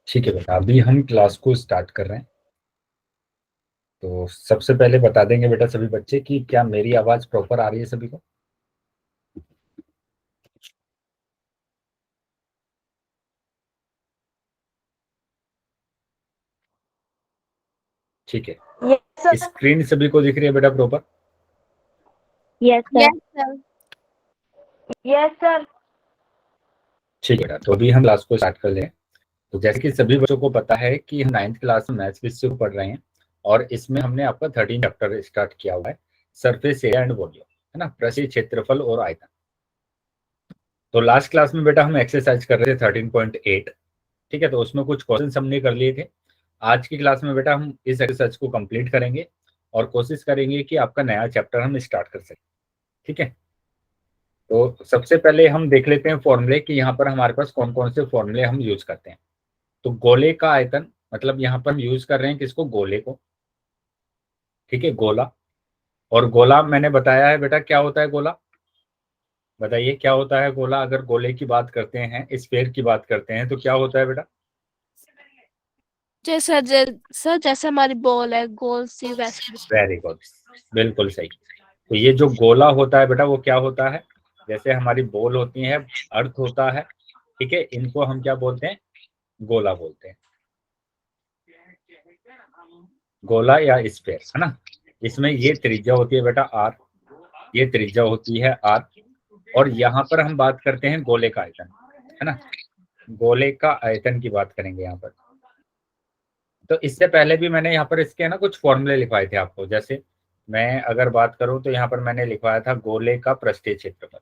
ठीक है बेटा, अभी हम क्लास को स्टार्ट कर रहे हैं। तो सबसे पहले बता देंगे बेटा सभी बच्चे कि क्या मेरी आवाज प्रॉपर आ रही है सभी को। ठीक है, यस सर। स्क्रीन सभी को दिख रही है बेटा proper. Yes sir. Yes sir. ठीक है बेटा, तो अभी हम क्लास को स्टार्ट कर लें। तो जैसे कि सभी बच्चों को पता है कि हम 9th क्लास में मैथ्स विषय को पढ़ रहे हैं और इसमें हमने आपका 13 चैप्टर स्टार्ट किया हुआ है, सरफेस एरिया एंड वॉल्यूम, है ना, पृष्ठीय क्षेत्रफल और आयतन। तो लास्ट क्लास में बेटा हम एक्सरसाइज कर रहे थे 13.8। ठीक है, तो उसमें कुछ क्वेश्चन हमने कर लिए थे। आज की क्लास में बेटा हम इस एक्सरसाइज को कंप्लीट करेंगे और कोशिश करेंगे कि आपका नया चैप्टर हम स्टार्ट कर सकें। ठीक है, तो सबसे पहले हम देख लेते हैं फॉर्मूले कि यहाँ पर हमारे पास कौन कौन से फॉर्मूले हम यूज करते हैं। तो गोले का आयतन, मतलब यहाँ पर हम यूज कर रहे हैं किसको, गोले को। ठीक है, गोला। और गोला मैंने बताया है बेटा क्या होता है गोला। बताइए क्या होता है गोला। अगर गोले की बात करते हैं, स्फीयर की बात करते हैं, तो क्या होता है बेटा। सर जैसे हमारी बॉल है गोल सी वैसे। वेरी गुड, बिल्कुल सही। तो ये जो गोला होता है बेटा वो क्या होता है, जैसे हमारी बॉल होती है, अर्थ होता है। ठीक है, इनको हम क्या बोलते हैं, गोला बोलते हैं। गोला या स्फीयर, है ना। इसमें ये त्रिज्या होती है बेटा आर, ये त्रिज्या होती है आर। और यहाँ पर हम बात करते हैं गोले का आयतन, है ना। गोले का आयतन की बात करेंगे यहाँ पर। तो इससे पहले भी मैंने यहाँ पर इसके ना कुछ फॉर्मूले लिखवाए थे आपको। जैसे मैं अगर बात करूं तो यहाँ पर मैंने लिखवाया था गोले का पृष्ठीय क्षेत्रफल।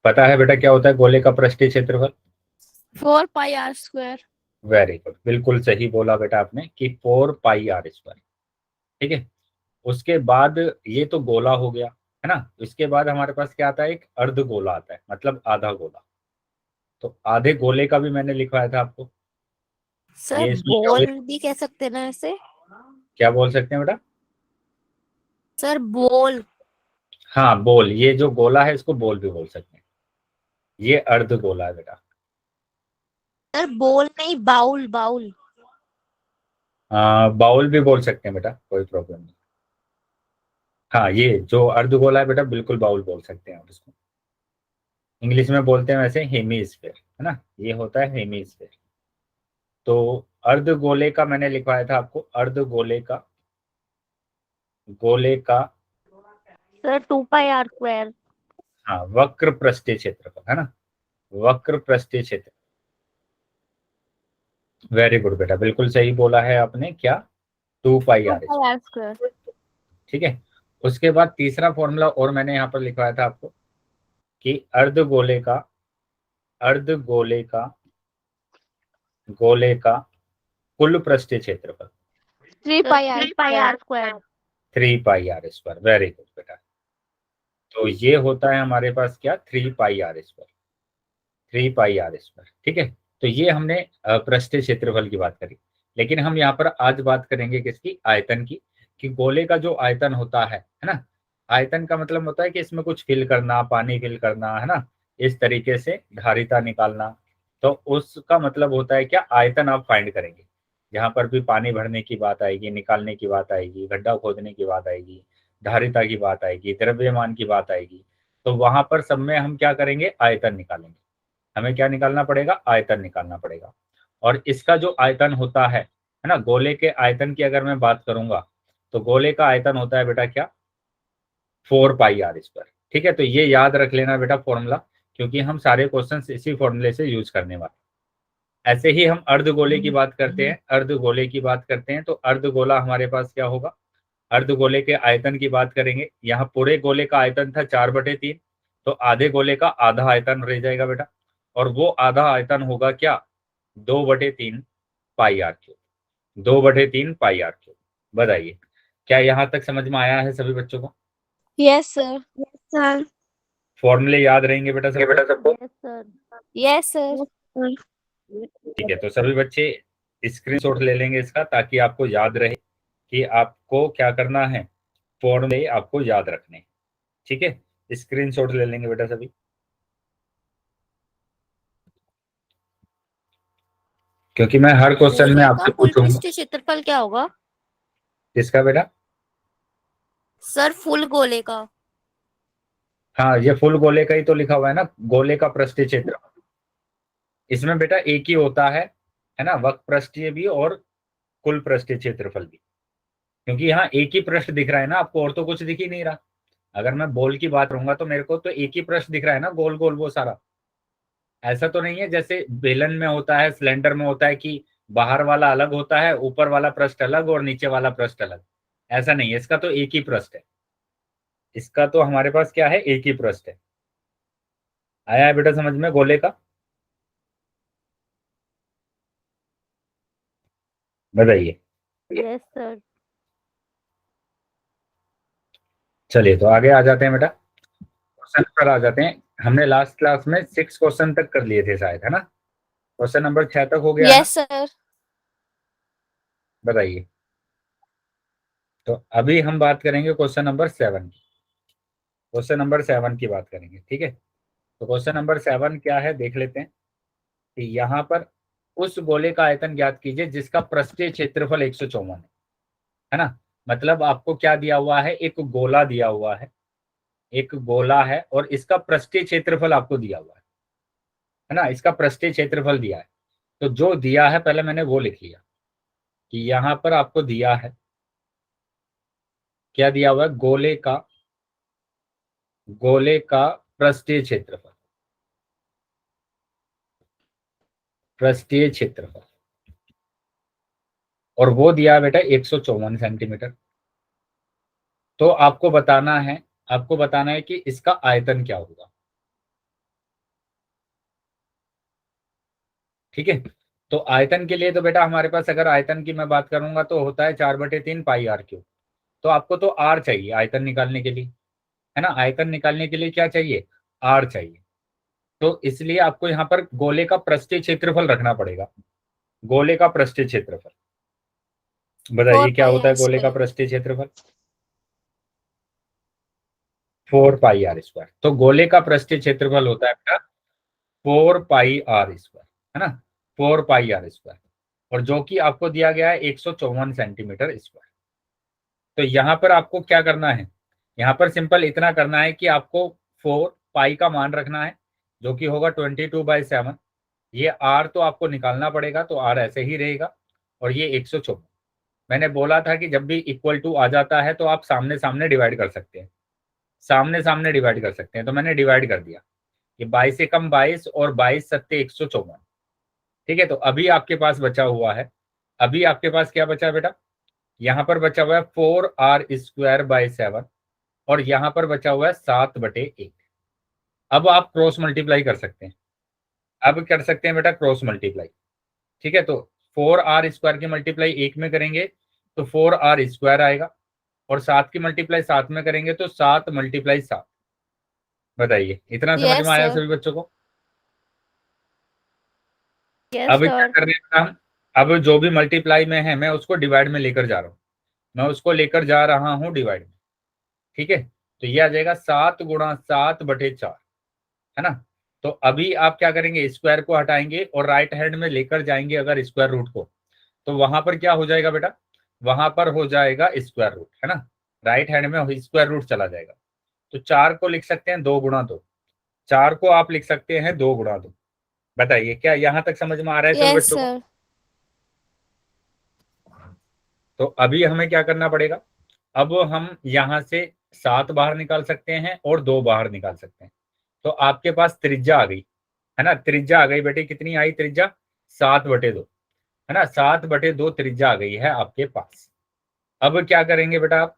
पता है बेटा क्या होता है गोले का पृष्ठीय क्षेत्रफल। 4 पाई r² वेरी गुड, बिल्कुल सही बोला बेटा आपने कि 4 पाई r²। ठीक है, उसके बाद ये तो गोला हो गया, है ना। इसके बाद हमारे पास क्या आता है, एक अर्ध गोला आता है, मतलब आधा गोला। तो आधे गोले का भी मैंने लिखवाया था आपको। सर ये इसमें क्या बॉल हो, भी कह सकते हैं ना इसे। क्या बोल सकते हैं बेटा। Sir ball. हाँ बोल, ये जो गोला है इसको बोल भी बोल सकते हैं। ये अर्ध गोला है बेटा। सर बॉल नहीं, बाउल बाउल। बाउल भी बोल सकते हैं बेटा, कोई प्रॉब्लम नहीं। हाँ, ये जो अर्ध गोला है बेटा बिल्कुल बाउल बोल सकते हैं आप इसको। इंग्लिश में बोलते हैं वैसे हेमीस्फेयर, है ना, ये होता है हेमीस्फेयर। तो अर्ध गोले का मैंने लिखवाया था आपको, अर्ध गोले का, गोले का, सर 2 पाई r²। हाँ, वक्र पृष्ठीय क्षेत्रफल, है ना, वक्र पृष्ठीय क्षेत्र। वेरी गुड बेटा, बिल्कुल सही बोला है आपने, क्या, 2 पाई r। 2 पाई r²। ठीक है, उसके बाद तीसरा फॉर्मूला और मैंने यहाँ पर लिखवाया था आपको कि अर्ध गोले का, अर्ध गोले का, गोले का कुल पृष्ठीय क्षेत्रफल 3 पाई r²। 3 पाई r²। वेरी गुड बेटा। तो ये होता है हमारे पास क्या, 3 पाई r²। 3 पाई r²। ठीक है, तो ये हमने पृष्ठीय क्षेत्रफल की बात करी। लेकिन हम यहाँ पर आज बात करेंगे किसकी, आयतन की। कि गोले का जो आयतन होता है ना। आयतन का मतलब होता है कि इसमें कुछ फिल करना, पानी फिल करना, है ना, इस तरीके से धारिता निकालना। तो उसका मतलब होता है क्या, आयतन आप फाइंड करेंगे। जहां पर भी पानी भरने की बात आएगी, निकालने की बात आएगी, गड्ढा खोदने की बात आएगी, धारिता की बात आएगी, द्रव्यमान की बात आएगी, तो वहां पर सब में हम क्या करेंगे, आयतन निकालेंगे। हमें क्या निकालना पड़ेगा, आयतन निकालना पड़ेगा। और इसका जो आयतन होता है ना, गोले के आयतन की अगर मैं बात करूंगा तो गोले का आयतन होता है बेटा क्या, 4 पाई r²। ठीक है, तो ये याद रख लेना बेटा फॉर्मूला, क्योंकि हम सारे क्वेश्चंस इसी फॉर्मूले से यूज करने वाले। ऐसे ही हम अर्धगोले की बात करते हैं, अर्धगोले की बात करते हैं तो अर्धगोला हमारे पास क्या होगा, अर्धगोले के आयतन की बात करेंगे। यहाँ पूरे गोले का आयतन था 4/3, तो आधे गोले का आधा आयतन रह जाएगा बेटा। और वो आधा आयतन होगा क्या, 2/3 पाई r²। 2/3 पाई r²। बताइए क्या यहाँ तक समझ में आया है सभी बच्चों को। Yes sir. सर। फॉर्मूले याद रहेंगे बेटा सबको। Yes sir. Yes sir. ठीक है, तो सभी बच्चे स्क्रीनशॉट ले लेंगे इसका, ताकि आपको याद रहे कि आपको क्या करना है, फॉर्मूले आपको याद रखने हैं। ठीक है, स्क्रीनशॉट ले लेंगे बेटा सभी। क्योंकि मैं हर क्वेश्चन में गोले का आपसे कुल पूछूंगा। पृष्ठ क्षेत्रफल क्या होगा? किसका बेटा? सर फुल गोले का। हाँ, ये फुल गोले का ही तो लिखा हुआ है ना, गोले का पृष्ठीय क्षेत्र। इसमें बेटा एक ही होता है ना, वक्र पृष्ठीय भी और कुल पृष्ठीय क्षेत्रफल भी। क्योंकि यहाँ एक ही पृष्ठ दिख रहा है ना आपको, और तो कुछ दिख ही नहीं रहा। अगर मैं बॉल की बात करूंगा तो मेरे को तो एक ही पृष्ठ दिख रहा है ना, गोल गोल वो सारा। ऐसा तो नहीं है जैसे बेलन में होता है, सिलेंडर में होता है कि बाहर वाला अलग होता है, ऊपर वाला पृष्ठ अलग और नीचे वाला पृष्ठ अलग। ऐसा नहीं है, इसका तो एक ही पृष्ठ है। इसका तो हमारे पास क्या है, एक ही पृष्ठ है। आया है बेटा समझ में गोले का? बताइए। Yes sir. चलिए तो आगे आ जाते हैं बेटा, क्वेश्चन पर आ जाते हैं। हमने लास्ट क्लास में 6 क्वेश्चन तक कर लिए थे शायद, है ना? क्वेश्चन नंबर 6 तक हो गया है ना? Yes, sir. बताइए। तो अभी हम बात करेंगे क्वेश्चन नंबर 7 की। क्वेश्चन नंबर 7 की बात करेंगे, ठीक है? तो क्वेश्चन नंबर 7 क्या है देख लेते हैं कि यहाँ पर उस गोले का आयतन ज्ञात कीजिए जिसका पृष्ठीय क्षेत्रफल 154 है ना? मतलब आपको क्या दिया हुआ है, एक गोला दिया हुआ है, एक गोला है और इसका पृष्ठीय क्षेत्रफल आपको दिया हुआ है ना? इसका पृष्ठीय क्षेत्रफल दिया है। तो जो दिया है पहले मैंने वो लिख लिया कि यहाँ पर आपको दिया है, क्या दिया हुआ है, गोले का पृष्ठीय क्षेत्रफल, पृष्ठीय क्षेत्रफल, और वो दिया है बेटा 154 सेंटीमीटर। तो आपको बताना है कि इसका आयतन क्या होगा, ठीक है? तो आयतन के लिए तो बेटा हमारे पास, अगर आयतन की मैं बात करूंगा तो होता है 4/3 पाई आर क्यूब। तो आपको तो आर चाहिए आयतन निकालने के लिए, है ना? आयतन निकालने के लिए क्या चाहिए, आर चाहिए। तो इसलिए आपको यहाँ पर गोले का पृष्ठीय क्षेत्रफल रखना पड़ेगा। गोले का पृष्ठीय क्षेत्रफल, बताइए 4 क्या pi होता है r गोले का square. पृष्ठीय क्षेत्रफल? 4 पाई आर स्क्वायर। तो गोले का पृष्ठीय क्षेत्रफल होता है बेटा 4 पाई आर स्क्वायर, है ना? 4 पाई आर स्क्वायर, और जो कि आपको दिया गया है 154 सेंटीमीटर स्क्वायर। तो यहाँ पर आपको क्या करना है, यहाँ पर सिंपल इतना करना है कि आपको 4 पाई का मान रखना है, जो कि होगा 22/7। ये आर तो आपको निकालना पड़ेगा, तो आर ऐसे ही रहेगा, और ये 154। मैंने बोला था कि जब भी इक्वल टू आ जाता है तो आप सामने सामने डिवाइड कर सकते हैं, सामने सामने डिवाइड कर सकते हैं। तो मैंने डिवाइड कर दिया कि 22 से कम 22 और 22 सत्ते 154, ठीक है? तो अभी आपके पास बचा हुआ है, अभी आपके पास क्या बचा है बेटा, यहाँ पर बचा हुआ है 4r²/7, और यहाँ पर बचा हुआ है 7/1। अब आप क्रॉस मल्टीप्लाई कर सकते हैं, अब कर सकते हैं बेटा क्रॉस मल्टीप्लाई, ठीक है? तो 4r² की मल्टीप्लाई 1 में करेंगे तो 4r² आएगा, और 7 की मल्टीप्लाई 7 में करेंगे तो 7 × 7। बताइए, इतना समझ में Yes, आया sir. सभी बच्चों को? यस अब क्या सर। कर रहे हैं हम, अब जो भी मल्टीप्लाई में है मैं उसको डिवाइड में लेकर जा रहा हूँ, मैं उसको लेकर जा रहा हूँ डिवाइड में, ठीक है? तो ये आ जाएगा 7 × 7/4, है ना? तो अभी आप क्या करेंगे, स्क्वायर को हटाएंगे और राइट हैंड में लेकर जाएंगे अगर स्क्वायर रूट को, तो वहां पर क्या हो जाएगा बेटा, वहां पर हो जाएगा स्क्वायर रूट, है ना? राइट हैंड में स्क्वायर रूट चला जाएगा। तो 4 को लिख सकते हैं 2 × 2, 4 को आप लिख सकते हैं 2 × 2। बताइए क्या यहां तक समझ में आ रहा है सभी Yes, बच्चों को? sir. तो अभी हमें क्या करना पड़ेगा, अब हम यहाँ से 7 बाहर निकाल सकते हैं और 2 बाहर निकाल सकते हैं। तो आपके पास त्रिज्या आ गई, है ना? त्रिज्या आ गई बेटे, कितनी आई त्रिज्या, 7/2, है ना? 7/2 त्रिज्या आ गई है आपके पास। अब क्या करेंगे बेटा आप,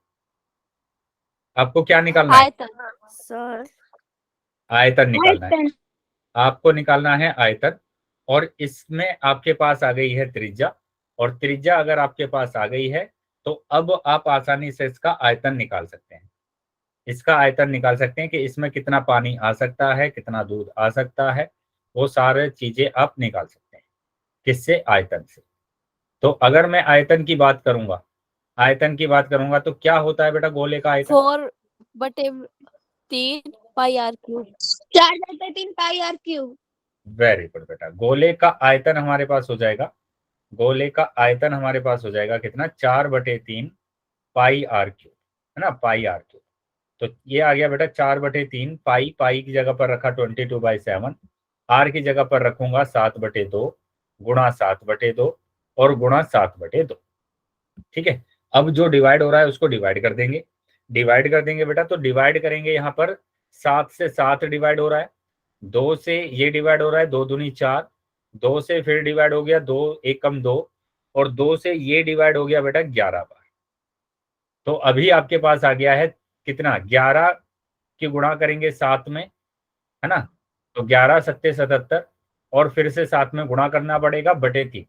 आपको क्या निकालना है, आयतन. सर आयतन निकालना है, आपको निकालना है आयतन। और इसमें आपके पास आ गई है त्रिज्या, और त्रिज्या अगर आपके पास आ गई है तो अब आप आसानी से इसका आयतन निकाल सकते हैं। इसका आयतन निकाल सकते हैं कि इसमें कितना पानी आ सकता है, कितना दूध आ सकता है, वो सारे चीजें आप निकाल सकते हैं। किससे, आयतन से। तो अगर मैं आयतन की बात करूंगा तो क्या होता है बेटा गोले का आयतन? 4/3 pi r cube. 4/3 pi r cube. Very good बेटा, गोले का आयतन हमारे पास हो जाएगा गोले का आयतन हमारे पास हो जाएगा कितना, 4/3 पाई आर क्यूब, है ना, पाई आर क्यूब। तो ये आ गया बेटा 4/3 पाई, पाई की जगह पर रखा 22/7, आर की जगह पर रखूंगा 7/2 गुणा 7/2 और गुणा 7/2। ठीक है, अब जो डिवाइड हो रहा है उसको डिवाइड कर देंगे, डिवाइड कर देंगे बेटा। तो डिवाइड करेंगे, यहाँ पर 7 से 7 डिवाइड हो रहा है, 2 से ये डिवाइड हो रहा है, 2 दूनी 4, 2 से फिर डिवाइड हो गया, 2 एक कम 2, और 2 से ये डिवाइड हो गया बेटा 11 बार। तो अभी आपके पास आ गया है कितना, 11 की गुणा करेंगे 7 में, है ना, तो 11 सत्ते 77, और फिर से 7 में गुणा करना पड़ेगा बटे 3।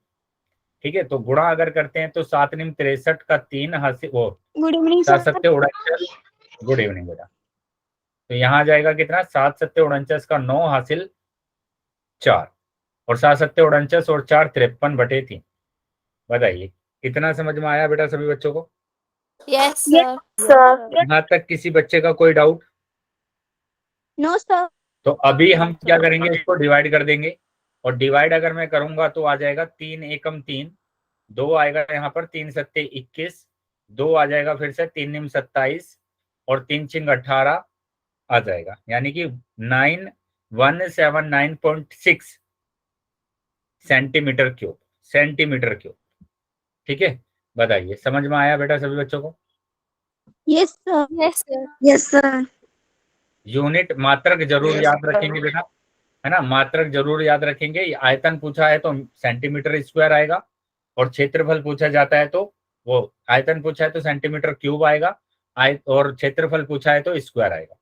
ठीक है, तो गुणा अगर करते हैं तो 7 निम 63 का 3 हासिल, वो गुड इवनिंग 7 सर। सत्ते 49। गुड इवनिंग बेटा। तो यहाँ आ जाएगा कितना, 7 सत्ते 49 का 9 हासिल 4, और 7 सत्ते 49 और 4 53/3। बताइए कितना समझ में आया बेटा सभी बच्चों को? Yes Yes, sir. sir. यहाँ तक किसी बच्चे का कोई डाउट? No sir. तो अभी हम क्या करेंगे, इसको डिवाइड कर देंगे, और डिवाइड अगर मैं करूंगा तो आ जाएगा 3 एकम 3, 2 आएगा यहाँ पर, 3 सत्ते 21, 2 आ जाएगा फिर से, 3 निम 27, और 3 छिंग 18 आ जाएगा, यानी कि 9179.6 सेंटीमीटर क्यूब, सेंटीमीटर क्यूब। ठीक है, बताइए समझ में आया बेटा सभी बच्चों को? Yes sir. Yes sir. Yes sir. Unit मात्रक जरूर याद रखेंगे बेटा, है ना, मात्रक जरूर याद रखेंगे। आयतन पूछा है तो सेंटीमीटर स्क्वायर आएगा, और क्षेत्रफल पूछा जाता है तो वो, आयतन पूछा है तो सेंटीमीटर क्यूब आएगा, और क्षेत्रफल पूछा है तो स्क्वायर आएगा।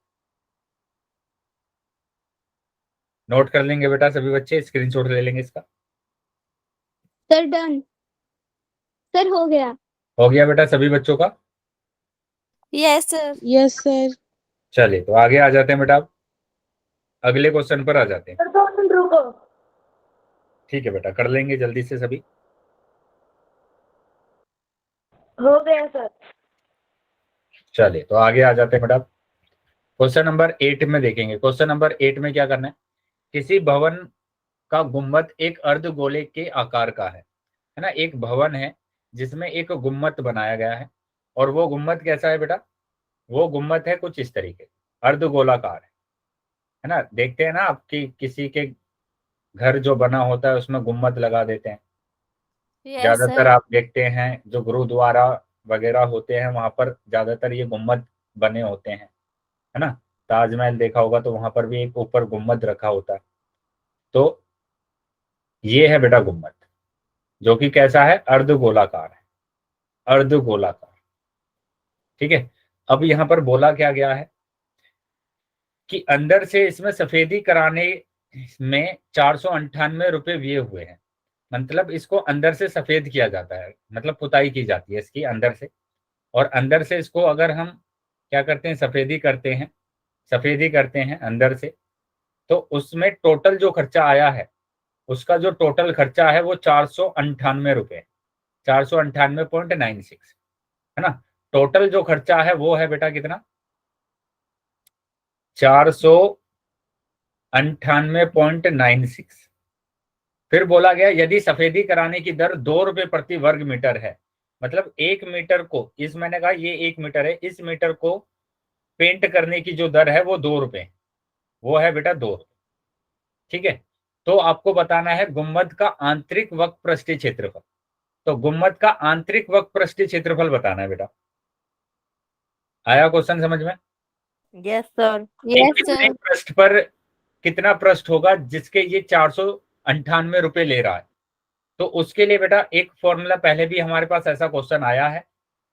नोट कर लेंगे बेटा सभी बच्चे, स्क्रीनशॉट ले लेंगे इसका। Sir done. सर हो गया। हो गया बेटा सभी बच्चों का? Yes sir. Yes sir. चलिए तो आगे आ जाते हैं बेटा, अब अगले क्वेश्चन पर आ जाते हैं। रुको। ठीक है बेटा, कर लेंगे जल्दी से सभी। हो गया सर। चलिए तो आगे आ जाते हैं बेटा, क्वेश्चन नंबर 8 में देखेंगे। क्वेश्चन नंबर 8 में क्या करना है, किसी भवन का गुम्बद एक अर्धगोले के आकार का है ना, एक भवन है जिसमें एक गुम्बद बनाया गया है, और वो गुम्बद कैसा है बेटा, वो गुम्बद है कुछ इस तरीके, अर्धगोलाकार है ना। देखते हैं ना आपकी किसी के घर जो बना होता है उसमें गुम्बद लगा देते हैं, यस ज्यादातर सर। आप देखते हैं जो गुरुद्वारा वगैरह होते हैं वहां पर ज्यादातर ये गुम्बद बने होते हैं, है ना। ताजमहल देखा होगा तो वहां पर भी एक ऊपर गुम्बद रखा होता है। तो ये है बेटा गुम्बद, जो कि कैसा है, अर्धगोलाकार है, अर्धगोलाकार। ठीक है, अब यहाँ पर बोला क्या गया है कि अंदर से इसमें सफेदी कराने में 498 रुपये व्यय हुए हैं। मतलब इसको अंदर से सफेद किया जाता है, मतलब पुताई की जाती है इसकी अंदर से, और अंदर से इसको अगर हम क्या करते हैं, सफेदी करते हैं, सफेदी करते हैं अंदर से, तो उसमें टोटल जो खर्चा आया है, उसका जो टोटल खर्चा है वो 498 रुपये, 498.96, है ना। टोटल जो खर्चा है वो है बेटा कितना, 498.96। फिर बोला गया यदि सफेदी कराने की दर 2 रुपये प्रति वर्ग मीटर है, मतलब 1 मीटर को, इस मैंने कहा ये 1 मीटर है, इस मीटर को पेंट करने की जो दर है वो 2 रुपये, वो है बेटा 2 रुपये। ठीक है, तो आपको बताना है गुम्बद का आंतरिक वक्र पृष्ठीय क्षेत्रफल। तो गुम्बद का आंतरिक वक्र पृष्ठीय क्षेत्रफल बताना है बेटा। आया क्वेश्चन समझ में? Yes sir. एक कितने पृष्ठ पर कितना पृष्ठ होगा जिसके ये 498 रुपये ले रहा है, तो उसके लिए बेटा एक फॉर्मूला पहले भी हमारे पास ऐसा क्वेश्चन आया है।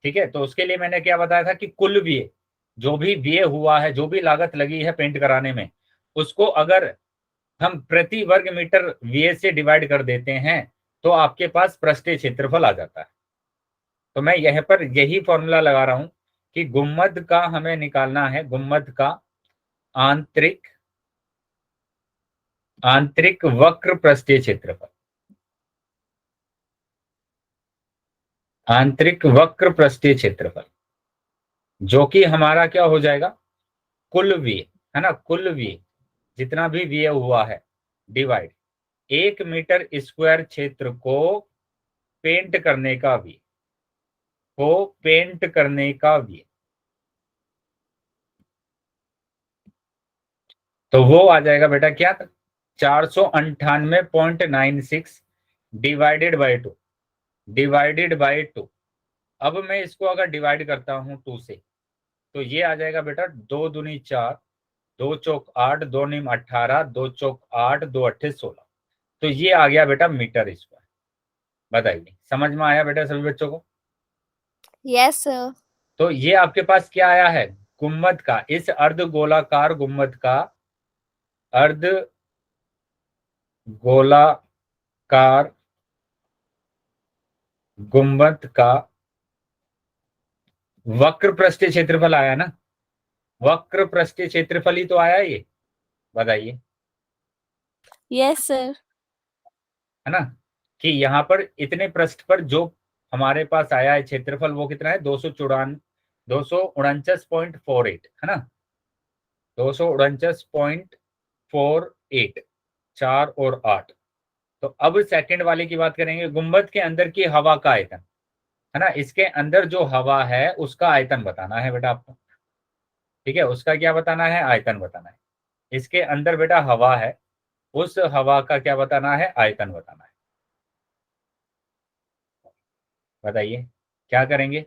ठीक है, तो उसके लिए मैंने क्या बताया था कि कुल व्यय, जो भी व्यय हुआ है, जो भी लागत लगी है पेंट कराने में, उसको अगर हम प्रति वर्ग मीटर व्यय से डिवाइड कर देते हैं तो आपके पास पृष्ठीय क्षेत्रफल आ जाता है। तो मैं यहाँ पर यही फॉर्मूला लगा रहा हूं कि गुम्बद का हमें निकालना है, गुम्बद का आंतरिक, आंतरिक वक्र पृष्ठीय क्षेत्रफल, आंतरिक वक्र पृष्ठीय क्षेत्रफल, जो कि हमारा क्या हो जाएगा, कुल व्यय, है ना, कुल व्यय जितना भी व्यय हुआ है डिवाइड 1 मीटर स्क्वायर क्षेत्र को पेंट करने का वी, को पेंट करने का वी, तो वो आ जाएगा बेटा क्या, 498.96 डिवाइडेड बाई 2, डिवाइडेड बाई 2। अब मैं इसको अगर डिवाइड करता हूं 2 से, तो ये आ जाएगा बेटा 2 दूनी 4, 2 चौक 8, 2 नीम 18, 2 चौक 8, 2 अट्ठे 16। तो ये आ गया बेटा मीटर स्क्वायर। बताइए समझ में आया बेटा सभी बच्चों को? Yes, sir. तो ये आपके पास क्या आया है, गुम्मद का, इस अर्ध गोलाकार गुम्मद का, अर्ध गोलाकार गुम्बद का वक्र पृष्ठीय क्षेत्रफल आया ना, वक्र पृष्ठीय क्षेत्रफल ही तो आया ये। बताइए, Yes, sir. है ना, कि यहाँ पर इतने पृष्ठ पर जो हमारे पास आया है क्षेत्रफल वो कितना है, 249.48, है ना, 249.48, 4 और 8। तो अब सेकंड वाले की बात करेंगे, गुंबद के अंदर की हवा का आयतन, है ना, इसके अंदर जो हवा है उसका आयतन बताना है बेटा आपको। ठीक है, उसका क्या बताना है, आयतन बताना है। इसके अंदर बेटा हवा है, उस हवा का क्या बताना है, आयतन बताना है। बताइए क्या करेंगे?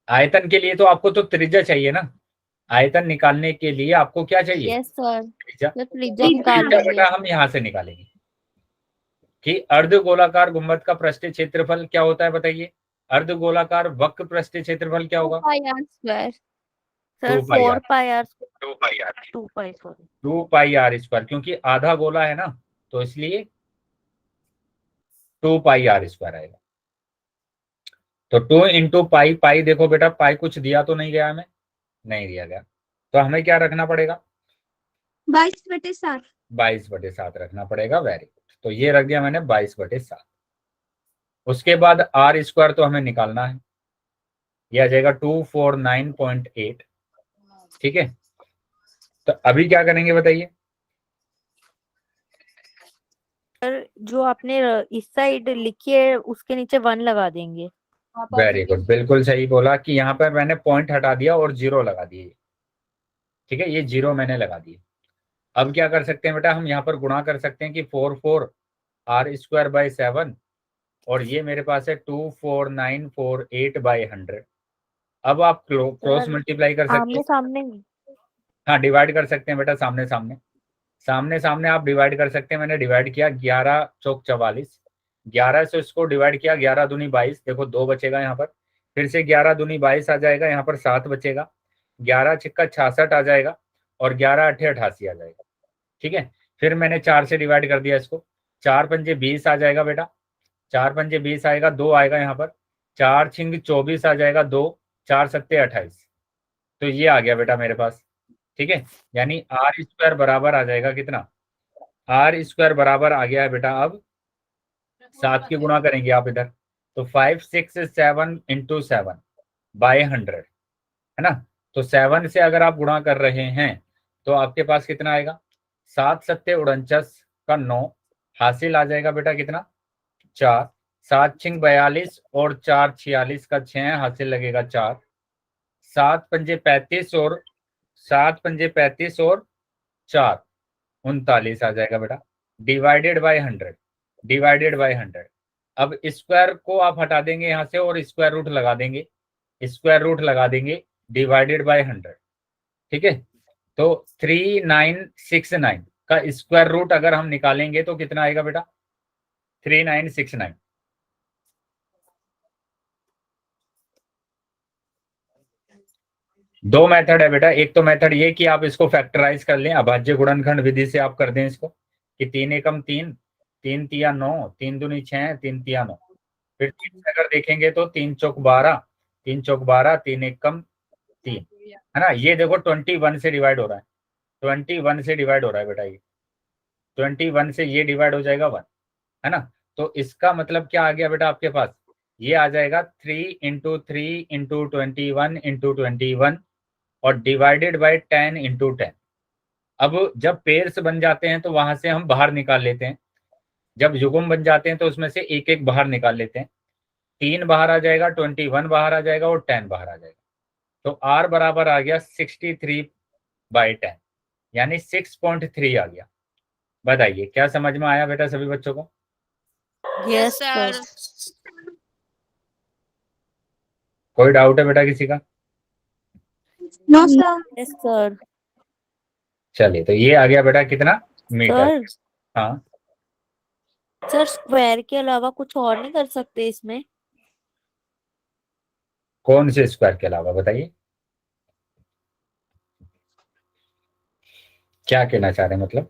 आयतन के लिए तो आपको तो त्रिज्या चाहिए ना, आयतन निकालने के लिए आपको क्या चाहिए, Yes, sir. त्रिज्या। तो त्रिज्या निकाल त्रिज्या लेंगे। बेटा हम यहाँ से निकालेंगे कि अर्ध गोलाकार गुंबद का पृष्ठीय क्षेत्रफल क्या होता है, बताइए। अर्ध गोलाकार वक्र पृष्ठीय क्षेत्रफल क्या होगा, 2 pi r square. Sir, 2 pi 4 r, pi r 2 pi r, 2 pi, sorry. 2 pi r square, क्योंकि आधा गोला है ना, तो इसलिए 2 पाई आर स्क्वायर आएगा। तो 2 इंटू पाई, पाई देखो बेटा, पाई कुछ दिया तो नहीं गया हमें, नहीं दिया गया, तो हमें क्या रखना पड़ेगा, 22/7। 22/7 रखना पड़ेगा। वेरी गुड, तो ये रख दिया मैंने 22/7। उसके बाद आर स्क्वायर तो हमें निकालना है, ये आ जाएगा 249.8। ठीक है, तो अभी क्या करेंगे बताइए। सर, जो आपने इस साइड लिखी है उसके नीचे 1 लगा देंगे। वेरी गुड, बिल्कुल सही बोला कि यहाँ पर मैंने पॉइंट हटा दिया और जीरो लगा दिए। ठीक है, ये जीरो मैंने लगा दिए। अब क्या कर सकते हैं बेटा, हम यहाँ पर गुणा कर सकते हैं कि 44r²/7, और ये मेरे पास है 24948/100। अब आप क्रॉस मल्टीप्लाई कर सकते आमने हैं, सामने। हाँ डिवाइड कर सकते हैं बेटा, सामने सामने, सामने सामने आप डिवाइड कर सकते हैं। मैंने डिवाइड किया, 11 चौक 44, 11 से इसको डिवाइड किया, 11 दूनी 22, देखो 2 बचेगा यहाँ पर, फिर से 11 दूनी 22 आ जाएगा, यहाँ पर 7 बचेगा, 11 छिक्का 66 आ जाएगा, और 11 अट्ठे 88 आ जाएगा। ठीक है, फिर मैंने 4 से डिवाइड कर दिया इसको, 4 पंजे 20 आ जाएगा बेटा, 4 पंजे 20 आएगा, 2 आएगा यहाँ पर, 4 छिंग 24 आ जाएगा, 2, 4 सत्ते 28। तो ये आ गया बेटा मेरे पास। ठीक है, यानी आर स्क्वायर बराबर आ जाएगा कितना, आर स्क्वायर बराबर आ गया है बेटा, अब 7 की गुणा करेंगे आप इधर, तो 567 इंटू 7/100, है ना। तो 7 से अगर आप गुणा कर रहे हैं तो आपके पास कितना आएगा, 7 सत्ते 49 का 9, हासिल आ जाएगा बेटा कितना, 4, 7 छिंग 42 और 4 46 का 6, हासिल लगेगा 4, 7 पंजे 35 और 7 पंजे 35 और 4 39 आ जाएगा बेटा, डिवाइडेड बाय 100, डिवाइडेड बाय 100। अब स्क्वायर को आप हटा देंगे यहाँ से और स्क्वायर रूट लगा देंगे, स्क्वायर रूट लगा देंगे, डिवाइडेड बाय 100। ठीक है, तो 3969 का स्क्वायर रूट अगर हम निकालेंगे तो कितना आएगा बेटा, 3969। दो मेथड है बेटा, एक तो मेथड ये कि आप इसको फैक्टराइज कर लें, अभाज्य गुणनखंड विधि से आप कर दें इसको, कि 3 एकम 3, 3 तिया 9, 3 दूनी 6, 3 तिया 9। फिर 3 से अगर देखेंगे तो 3 चौक 12, 3 चौक 12, 3 एकम 3, है ना। ये देखो 21 से डिवाइड हो रहा है, 21 से डिवाइड हो रहा है बेटा, ये 21 से ये डिवाइड हो जाएगा 1, है ना। तो इसका मतलब क्या आ गया बेटा आपके पास, ये आ जाएगा 3 इंटू 3 इंटू 21 इंटू 21 और डिवाइडेड बाय 10 इंटू 10। अब जब पेयर्स बन जाते हैं तो वहां से हम बाहर निकाल लेते हैं, जब युग्म बन जाते हैं तो उसमें से एक एक बाहर निकाल लेते हैं। 3 बाहर आ जाएगा, 21 बाहर आ जाएगा और 10 बाहर आ जाएगा। तो R बराबर आ गया 63/10, यानी 6.3 आ गया। बताइए क्या समझ में आया बेटा सभी बच्चों को? Yes sir. सर। कोई डाउट है बेटा किसी का? No, sir. Yes sir. चलिए, तो ये आ गया बेटा कितना मीटर। सर हाँ, सर स्क्वायर के अलावा कुछ और नहीं कर सकते इसमें? कौन से स्क्वायर के अलावा बताइए, क्या कहना चाह रहे हैं मतलब?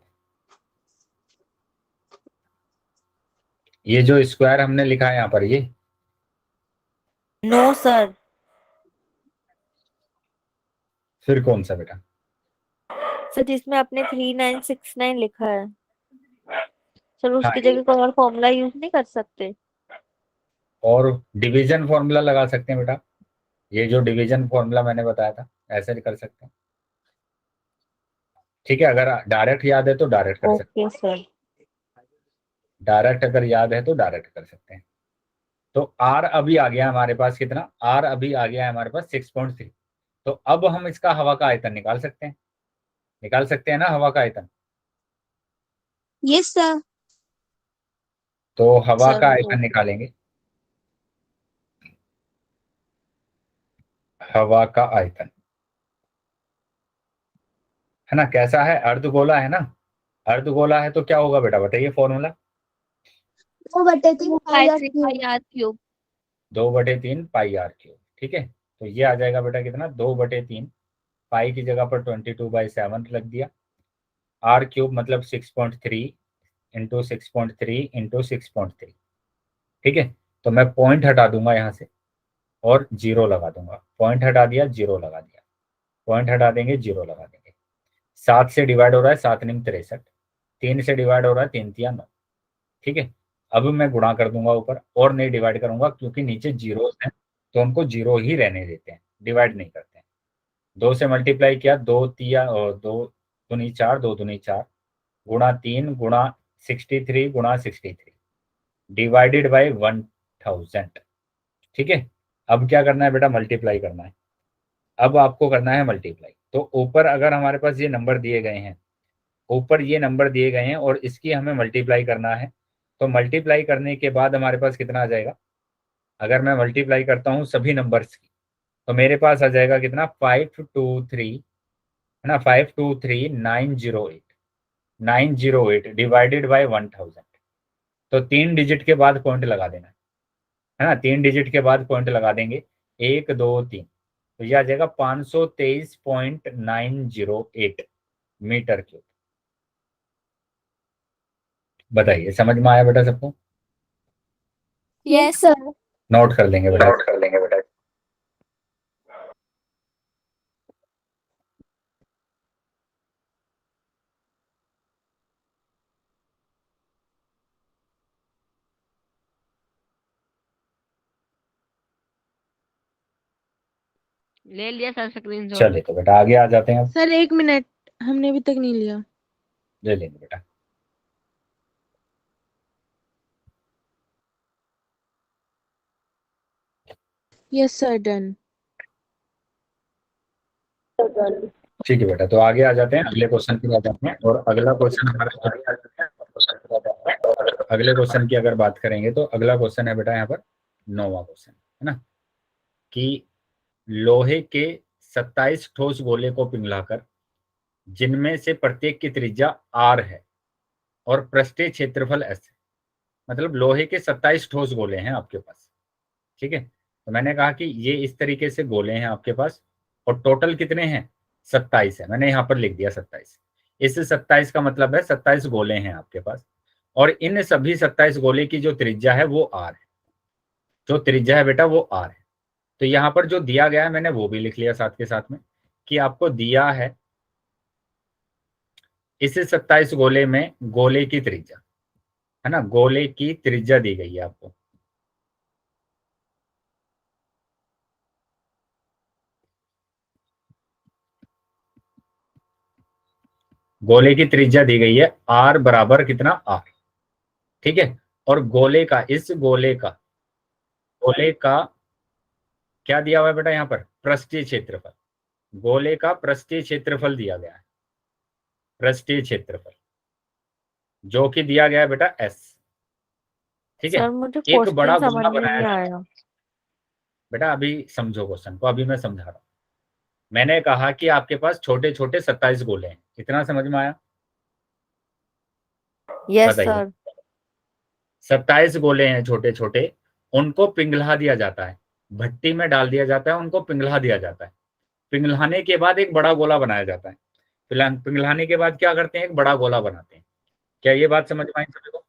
ये जो स्क्वायर हमने लिखा है यहाँ पर, ये नो सर। फिर कौन सा बेटा? सर जिसमें आपने 3969 लिखा है सर, हाँ, उसकी जगह कोई और फॉर्मूला यूज नहीं कर सकते? और डिवीजन फॉर्मूला लगा सकते हैं बेटा। ये जो डिवीजन फॉर्मूला मैंने बताया था, ऐसे भी कर सकते हैं। ठीक है, अगर डायरेक्ट याद है तो डायरेक्ट कर सकते ओके सर। हैं, डायरेक्ट अगर याद है तो डायरेक्ट कर सकते हैं। तो आर अभी आ गया हमारे पास कितना, आर अभी आ गया है हमारे पास 6.3। तो अब हम इसका हवा का आयतन निकाल सकते हैं, निकाल सकते हैं ना हवा का आयतन। Yes, sir. तो हवा सर का वो आयतन निकालेंगे, हवा का आयतन है ना, कैसा है, अर्धगोला है ना। अर्धगोला है तो क्या होगा बेटा, बताइए formula. 2/3 pi r cube. 2/3 pi r cube. ठीक है, तो ये आ जाएगा बेटा कितना, 2/3 पाई की जगह पर 22/7 रख दिया। आर क्यूब मतलब 6.3 इंटू 6.3 इंटू 6.3। ठीक है, तो मैं पॉइंट हटा दूंगा यहाँ से और जीरो लगा दूंगा। पॉइंट हटा दिया, जीरो लगा दिया, पॉइंट हटा देंगे, जीरो लगा देंगे। 7 से डिवाइड हो रहा है, 7 9 63। 3 से डिवाइड हो रहा है, 3 3 9। ठीक है, अब मैं गुणा कर दूंगा ऊपर, और नहीं डिवाइड करूंगा क्योंकि नीचे जीरो है, तो उनको जीरो ही रहने देते हैं, डिवाइड नहीं करते हैं। 2 से मल्टीप्लाई किया, 2 तिया और 2 दूनी 4, 2 दूनी 4, गुणा 3 गुणा 63 गुणा 63 डिवाइडेड बाई 1000। ठीक है, अब क्या करना है बेटा, मल्टीप्लाई करना है। अब आपको करना है मल्टीप्लाई। तो ऊपर अगर हमारे पास ये नंबर दिए गए हैं, ऊपर ये नंबर दिए गए हैं और इसकी हमें मल्टीप्लाई करना है, तो मल्टीप्लाई करने के बाद हमारे पास कितना आ जाएगा, अगर मैं मल्टीप्लाई करता हूँ सभी नंबर्स की, तो मेरे पास आ जाएगा कितना, 523 है ना, 523908, 908 डिवाइडेड बाई 1000। तो 3 डिजिट के बाद पॉइंट लगा देना है ना, 3 डिजिट के बाद पॉइंट लगा देंगे, 1 2 3। तो यह आ जाएगा 523.908 मीटर क्यूब। बताइए समझ में आया बेटा सबको? Yes, sir. नोट कर लेंगे बेटा। ले लिया सर स्क्रीनशॉट। चलिए, तो बेटा आगे आ जाते हैं, अब सर 1 मिनट, हमने अभी तक नहीं लिया। ले लेंगे बेटा। Yes sir, done. ठीक है बेटा, तो आगे आ जाते हैं, अगले क्वेश्चन पे आ जाते हैं। और अगला क्वेश्चन हमारा, अगले क्वेश्चन की अगर बात करेंगे तो अगला क्वेश्चन है बेटा यहाँ पर 9वां क्वेश्चन है ना, कि लोहे के 27 ठोस गोले को पिघलाकर, जिनमें से प्रत्येक की त्रिज्या r है और पृष्ठीय क्षेत्रफल s है। मतलब लोहे के 27 ठोस गोले हैं आपके पास। ठीक है, तो मैंने कहा कि ये इस तरीके से गोले हैं आपके पास, और टोटल कितने हैं, 27 है। मैंने यहाँ पर लिख दिया 27। इस 27 का मतलब है 27 गोले हैं आपके पास, और इन सभी 27 गोले की जो त्रिज्या है वो r है। जो त्रिज्या है बेटा वो r है। तो यहाँ पर जो दिया गया है मैंने वो भी लिख लिया साथ के साथ में, कि आपको दिया है इस 27 गोले में गोले की त्रिज्या है ना, गोले की त्रिज्या दी गई है आपको। गोले की त्रिज्या दी गई है r बराबर कितना, r। ठीक है। और गोले का, इस गोले का क्या दिया हुआ है बेटा यहाँ पर, पृष्ठीय क्षेत्रफल। गोले का पृष्ठीय क्षेत्रफल दिया गया है, पृष्ठीय क्षेत्रफल जो कि दिया गया है बेटा S। ठीक है। सर मुझे एक बड़ा क्वेश्चन समझ गोला में बनाया नहीं जाता है। आया। बेटा अभी समझो क्वेश्चन को, अभी मैं समझा रहा हूँ। मैंने कहा कि आपके पास छोटे छोटे 27 गोले हैं, इतना समझ में आया? यस बताइए। सर। 27 गोले हैं छोटे छोटे, उनको पिघला दिया जाता है, भट्टी में डाल दिया जाता है, उनको पिघला दिया जाता है। पिघलाने के बाद एक बड़ा गोला बनाया जाता है। पिघलाने के बाद क्या करते हैं, एक बड़ा गोला बनाते हैं। क्या ये बात समझ में आई सभी को?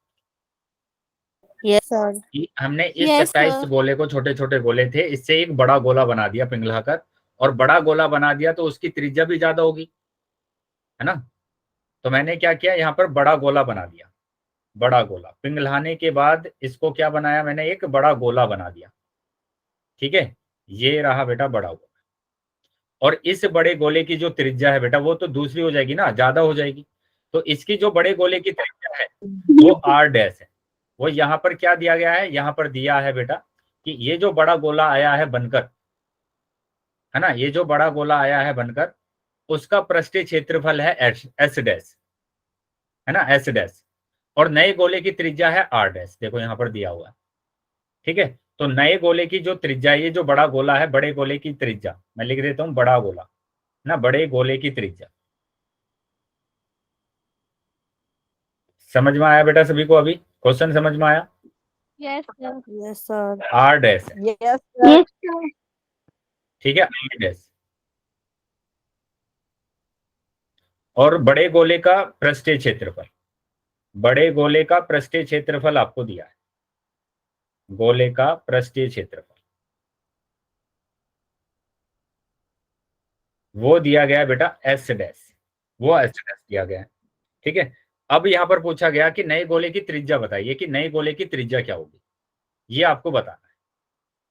Yes sir. कि हमने इस Yes, 27 sir. गोले को, छोटे छोटे गोले थे, इससे एक बड़ा गोला बना दिया पिघलाकर, और बड़ा गोला बना दिया तो उसकी त्रिज्या भी ज्यादा होगी, है ना। तो मैंने क्या किया, यहाँ पर बड़ा गोला बना दिया, बड़ा गोला। पिघलाने के बाद इसको क्या बनाया मैंने, एक बड़ा गोला बना दिया। ठीक है, ये रहा बेटा बड़ा गोला। और इस बड़े गोले की जो त्रिज्या है बेटा, वो तो दूसरी हो जाएगी ना, ज्यादा हो जाएगी। तो इसकी जो बड़े गोले की त्रिज्या है वो R डैश है। वो यहाँ पर क्या दिया गया है, यहाँ पर दिया है बेटा कि ये जो बड़ा गोला आया है बनकर, है ना, ये जो बड़ा गोला आया है बनकर, उसका पृष्ठीय क्षेत्रफल है S डैश, है ना, S डैश। और नए गोले की त्रिज्या है R डैश, देखो यहाँ पर दिया हुआ है। ठीक है। तो नए गोले की जो त्रिज्या, ये जो बड़ा गोला है, बड़े गोले की त्रिज्या मैं लिख देता हूँ, बड़ा गोला ना, बड़े गोले की त्रिज्या। समझ में आया बेटा सभी को? अभी क्वेश्चन समझ में आया? Yes, sir. Yes sir. R dash है। Yes Yes, sir. ठीक है, R डैश। और बड़े गोले का पृष्ठीय क्षेत्रफल, बड़े गोले का पृष्ठीय क्षेत्रफल आपको दिया है, गोले का पृष्ठीय क्षेत्रफल वो दिया गया है बेटा S डैश, वो S डैश दिया गया है। ठीक है। अब यहाँ पर पूछा गया कि नए गोले की त्रिज्या बताइए, कि नए गोले की त्रिज्या क्या होगी, ये आपको बताना है।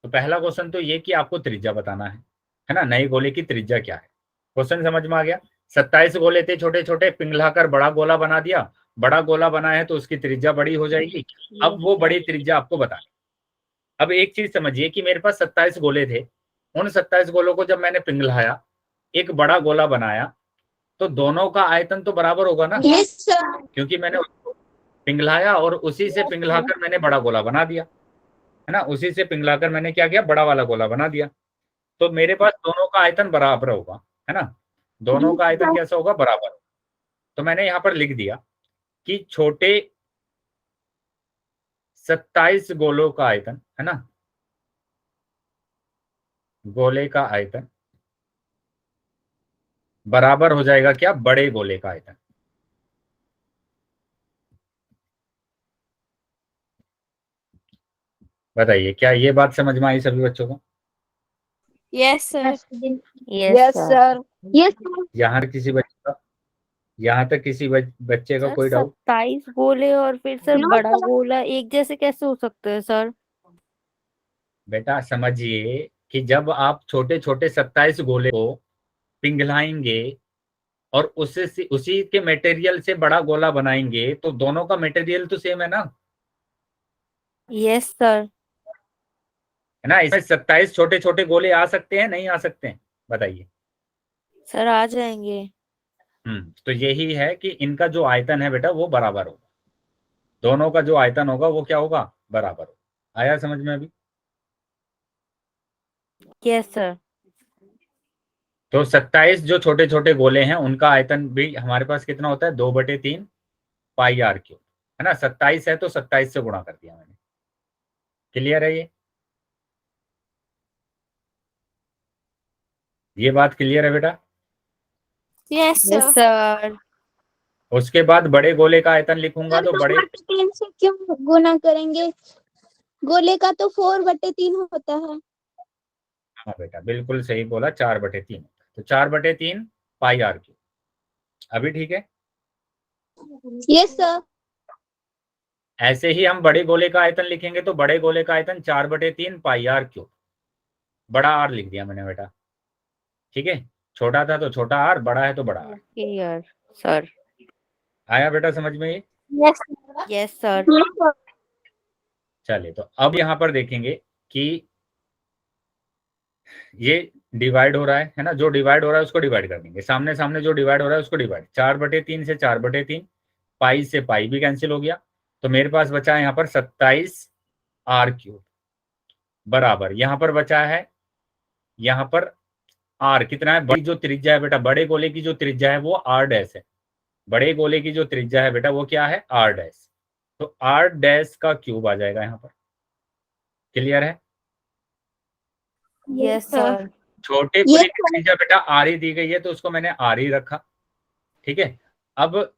तो पहला क्वेश्चन तो ये कि आपको त्रिज्या बताना है ना, नए गोले की त्रिज्या क्या है। क्वेश्चन समझ में आ गया? 27 गोले थे छोटे छोटे, पिघलाकर बड़ा गोला बना दिया, बड़ा गोला बना है तो उसकी त्रिज्या बड़ी हो जाएगी। अब वो बड़ी त्रिज्या आपको बतानी। अब एक चीज समझिए कि मेरे पास 27 गोले थे, उन 27 गोलों को जब मैंने पिघलाया, एक बड़ा गोला बनाया, तो दोनों का आयतन तो बराबर होगा ना, Yes, sir. क्योंकि मैंने उसको पिघलाया और उसी से पिघलाकर मैंने बड़ा गोला बना दिया, है ना, उसी से पिघलाकर मैंने क्या किया, बड़ा वाला गोला बना दिया। तो मेरे पास दोनों का आयतन बराबर होगा, है ना, दोनों का आयतन कैसा होगा, बराबर। तो मैंने यहाँ पर लिख दिया कि छोटे 27 गोलों का आयतन, है ना, गोले का आयतन बराबर हो जाएगा क्या, बड़े गोले का आयतन। बताइए, क्या ये बात समझ में आई सभी बच्चों को? Yes, sir. Yes sir. Yes, sir. यहाँ किसी बच्चे का, यहाँ तक किसी बच्चे का सर कोई डाउट? 27 गोले और फिर सर No, बड़ा sir. गोला एक जैसे कैसे हो सकते हैं सर? बेटा समझिए कि जब आप छोटे छोटे 27 गोले को पिघलाएंगे और उसी के मटेरियल से बड़ा गोला बनाएंगे, तो दोनों का मटेरियल तो सेम है ना, यस सर। है ना। इसमें 27 छोटे छोटे गोले आ सकते हैं, नहीं आ सकते हैं? बताइए। सर आ जाएंगे। तो यही है कि इनका जो आयतन है बेटा वो बराबर होगा, दोनों का जो आयतन होगा वो क्या होगा, बराबर होगा। आया समझ में अभी? Yes sir. तो 27 जो छोटे छोटे गोले हैं उनका आयतन भी हमारे पास कितना होता है, 2/3 पाई R क्यूब, है ना। 27 है तो 27 से गुणा कर दिया मैंने। क्लियर है ये बात क्लियर है बेटा? Yes, sir. Yes sir. उसके बाद बड़े गोले का आयतन लिखूंगा सर तो बड़े, 4/3 से क्यों गुना करेंगे? गोले का तो 4/3 होता है। हाँ बेटा बिल्कुल सही बोला, 4/3 तो 4/3 पाई R क्यूब। अभी ठीक है? Yes sir. ऐसे ही हम बड़े गोले का आयतन लिखेंगे तो बड़े गोले का आयतन 4/3 पाई R क्यूब, बड़ा R लिख दिया मैंने बेटा। ठीक है, छोटा था तो छोटा R, बड़ा है तो बड़ा R। Clear sir. आया बेटा समझ में ये? Yes yes sir. चलिए, तो अब यहाँ पर देखेंगे कि ये डिवाइड हो रहा है ना, जो डिवाइड हो रहा है उसको डिवाइड कर देंगे, सामने सामने जो डिवाइड हो रहा है उसको डिवाइड, 4/3 से 4/3, पाई से पाई भी कैंसिल हो गया, तो मेरे पास बचा है यहाँ पर 27r³ बराबर, यहाँ पर बचा है, यहाँ पर r कितना है, बड़ी जो त्रिज्या है बेटा, बड़े गोले की जो त्रिज्या है वो r' है, बड़े गोले की जो त्रिज्या है बेटा वो क्या है, r', तो r' का क्यूब आ जाएगा यहाँ पर। क्लियर है? Yes sir. छोटे गोले की त्रिज्या बेटा r ही दी गई है तो उसको मैंने r ही रखा। ठीक है, अब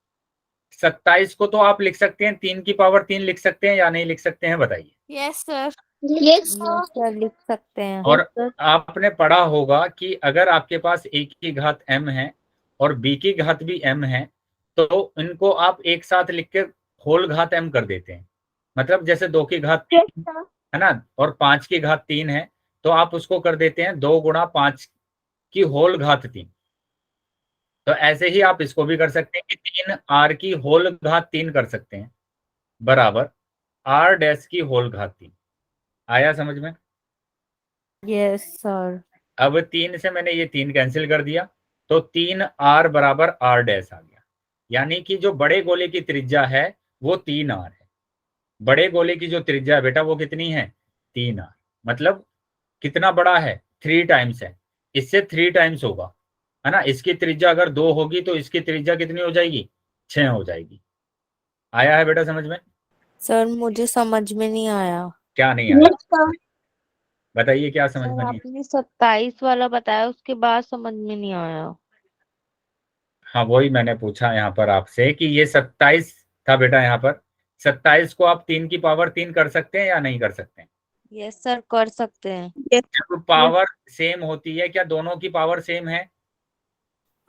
27 को तो आप लिख सकते हैं 3 की पावर 3 लिख सकते हैं या नहीं लिख सकते हैं, बताइए। Yes sir. Yes yes sir, लिख सकते हैं। और आपने पढ़ा होगा कि अगर आपके पास a की घात m है और b की घात भी m है तो इनको आप एक साथ लिख के होल घात m कर देते हैं, मतलब जैसे 2 की घात 3 है ना और 5 की घात 3 है तो आप उसको कर देते हैं 2 गुणा 5 की होल घात 3। तो ऐसे ही आप इसको भी कर सकते हैं कि 3r की होल घात 3 कर सकते हैं बराबर r' की होल घात 3। आया समझ में? Yes sir. अब 3 से मैंने ये 3 कैंसिल कर दिया तो 3r बराबर r' आ गया, यानी कि जो बड़े गोले की त्रिज्या है वो 3r है, बड़े गोले की जो त्रिज्या है बेटा वो कितनी है, 3r, मतलब कितना बड़ा है, 3 टाइम्स है, इससे 3 टाइम्स होगा, है ना, इसकी त्रिज्या अगर 2 होगी तो इसकी त्रिज्या कितनी हो जाएगी, 6 हो जाएगी। आया है बेटा समझ में? सर मुझे समझ में नहीं आया। क्या नहीं आया, बताइए क्या समझ में सर नहीं? आपने 27 वाला बताया, उसके बाद समझ में नहीं आया। हाँ वही मैंने पूछा यहाँ पर आपसे कि ये 27 था बेटा, यहाँ पर 27 को आप 3 की पावर 3 कर सकते हैं या नहीं कर सकते हैं? यस सर, कर सकते हैं। जब पावर सेम होती है, क्या दोनों की पावर सेम है?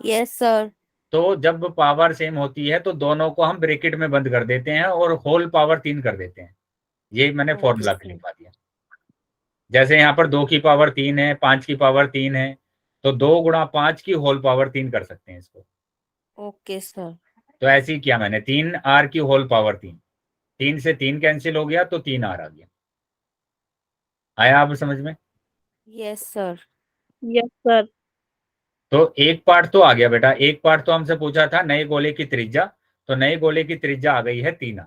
Yes sir. तो जब पावर सेम होती है तो दोनों को हम ब्रैकेट में बंद कर देते हैं और होल पावर 3 कर देते हैं, ये मैंने फॉर्मूला ओके लिखवा दिया। जैसे यहाँ पर 2 की पावर 3 है, 5 की पावर 3 है, तो 2 गुणा 5 की होल पावर 3 कर सकते हैं इसको। Okay sir. तो ऐसे ही किया मैंने, 3r की होल पावर 3, 3 से 3 कैंसिल हो गया तो 3r आ गया। आया आप समझ में? Yes sir. Yes sir. तो एक पार्ट तो आ गया बेटा, एक पार्ट तो हमसे पूछा था नए गोले की त्रिज्या, तो नए गोले की त्रिज्या आ गई है 3r,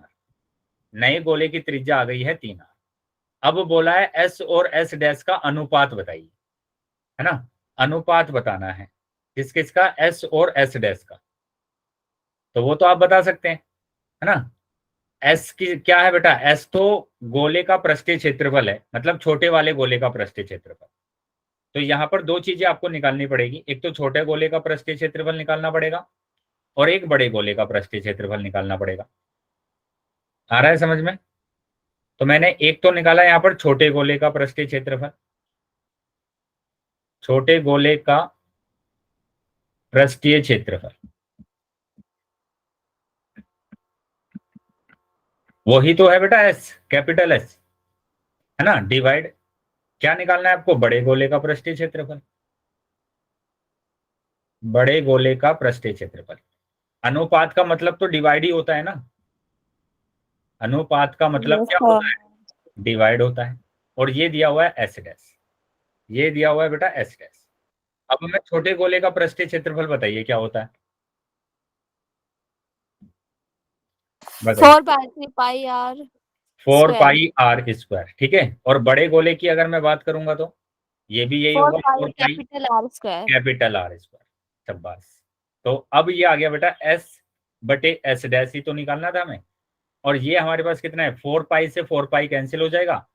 नए गोले की त्रिज्या आ गई है 3r। अब बोला है s और s' का अनुपात बताइए, है ना, अनुपात बताना है किस किस का, s और s' का, तो वो तो आप बता सकते हैं, है ना। s की क्या है बेटा, s तो गोले का पृष्ठीय क्षेत्रफल है, मतलब छोटे वाले गोले का पृष्ठीय क्षेत्रफल। तो यहाँ पर 2 चीजें आपको निकालनी पड़ेगी, एक तो छोटे गोले का पृष्ठीय क्षेत्रफल निकालना पड़ेगा और एक बड़े गोले का पृष्ठीय क्षेत्रफल निकालना पड़ेगा। आ रहा है समझ में? तो मैंने एक तो निकाला यहाँ पर छोटे गोले का पृष्ठीय क्षेत्रफल, छोटे गोले का पृष्ठीय क्षेत्रफल, वही तो है बेटा एस, कैपिटल एस, है ना, डिवाइड क्या निकालना है आपको, बड़े गोले का पृष्ठीय क्षेत्रफल, बड़े गोले का पृष्ठीय क्षेत्रफल। अनुपात का मतलब तो डिवाइड ही होता है ना, अनुपात का मतलब क्या होता है, डिवाइड होता है। और ये दिया हुआ है एस डैश, ये दिया हुआ है बेटा एस डैश। अब हमें छोटे गोले का पृष्ठीय क्षेत्रफल बताइए क्या होता है, बताइए। 4/3 4 Square. पाई r स्क्वायर, ठीक है। और बड़े गोले की अगर मैं बात करूंगा तो ये भी यही होगा, 4 pi capital R square. Capital R square. शाबाश। तो अब ये आ गया बेटा s/s' ही तो निकालना था हमें, और ये हमारे पास कितना है, 4 पाई से 4 पाई कैंसिल हो जाएगा,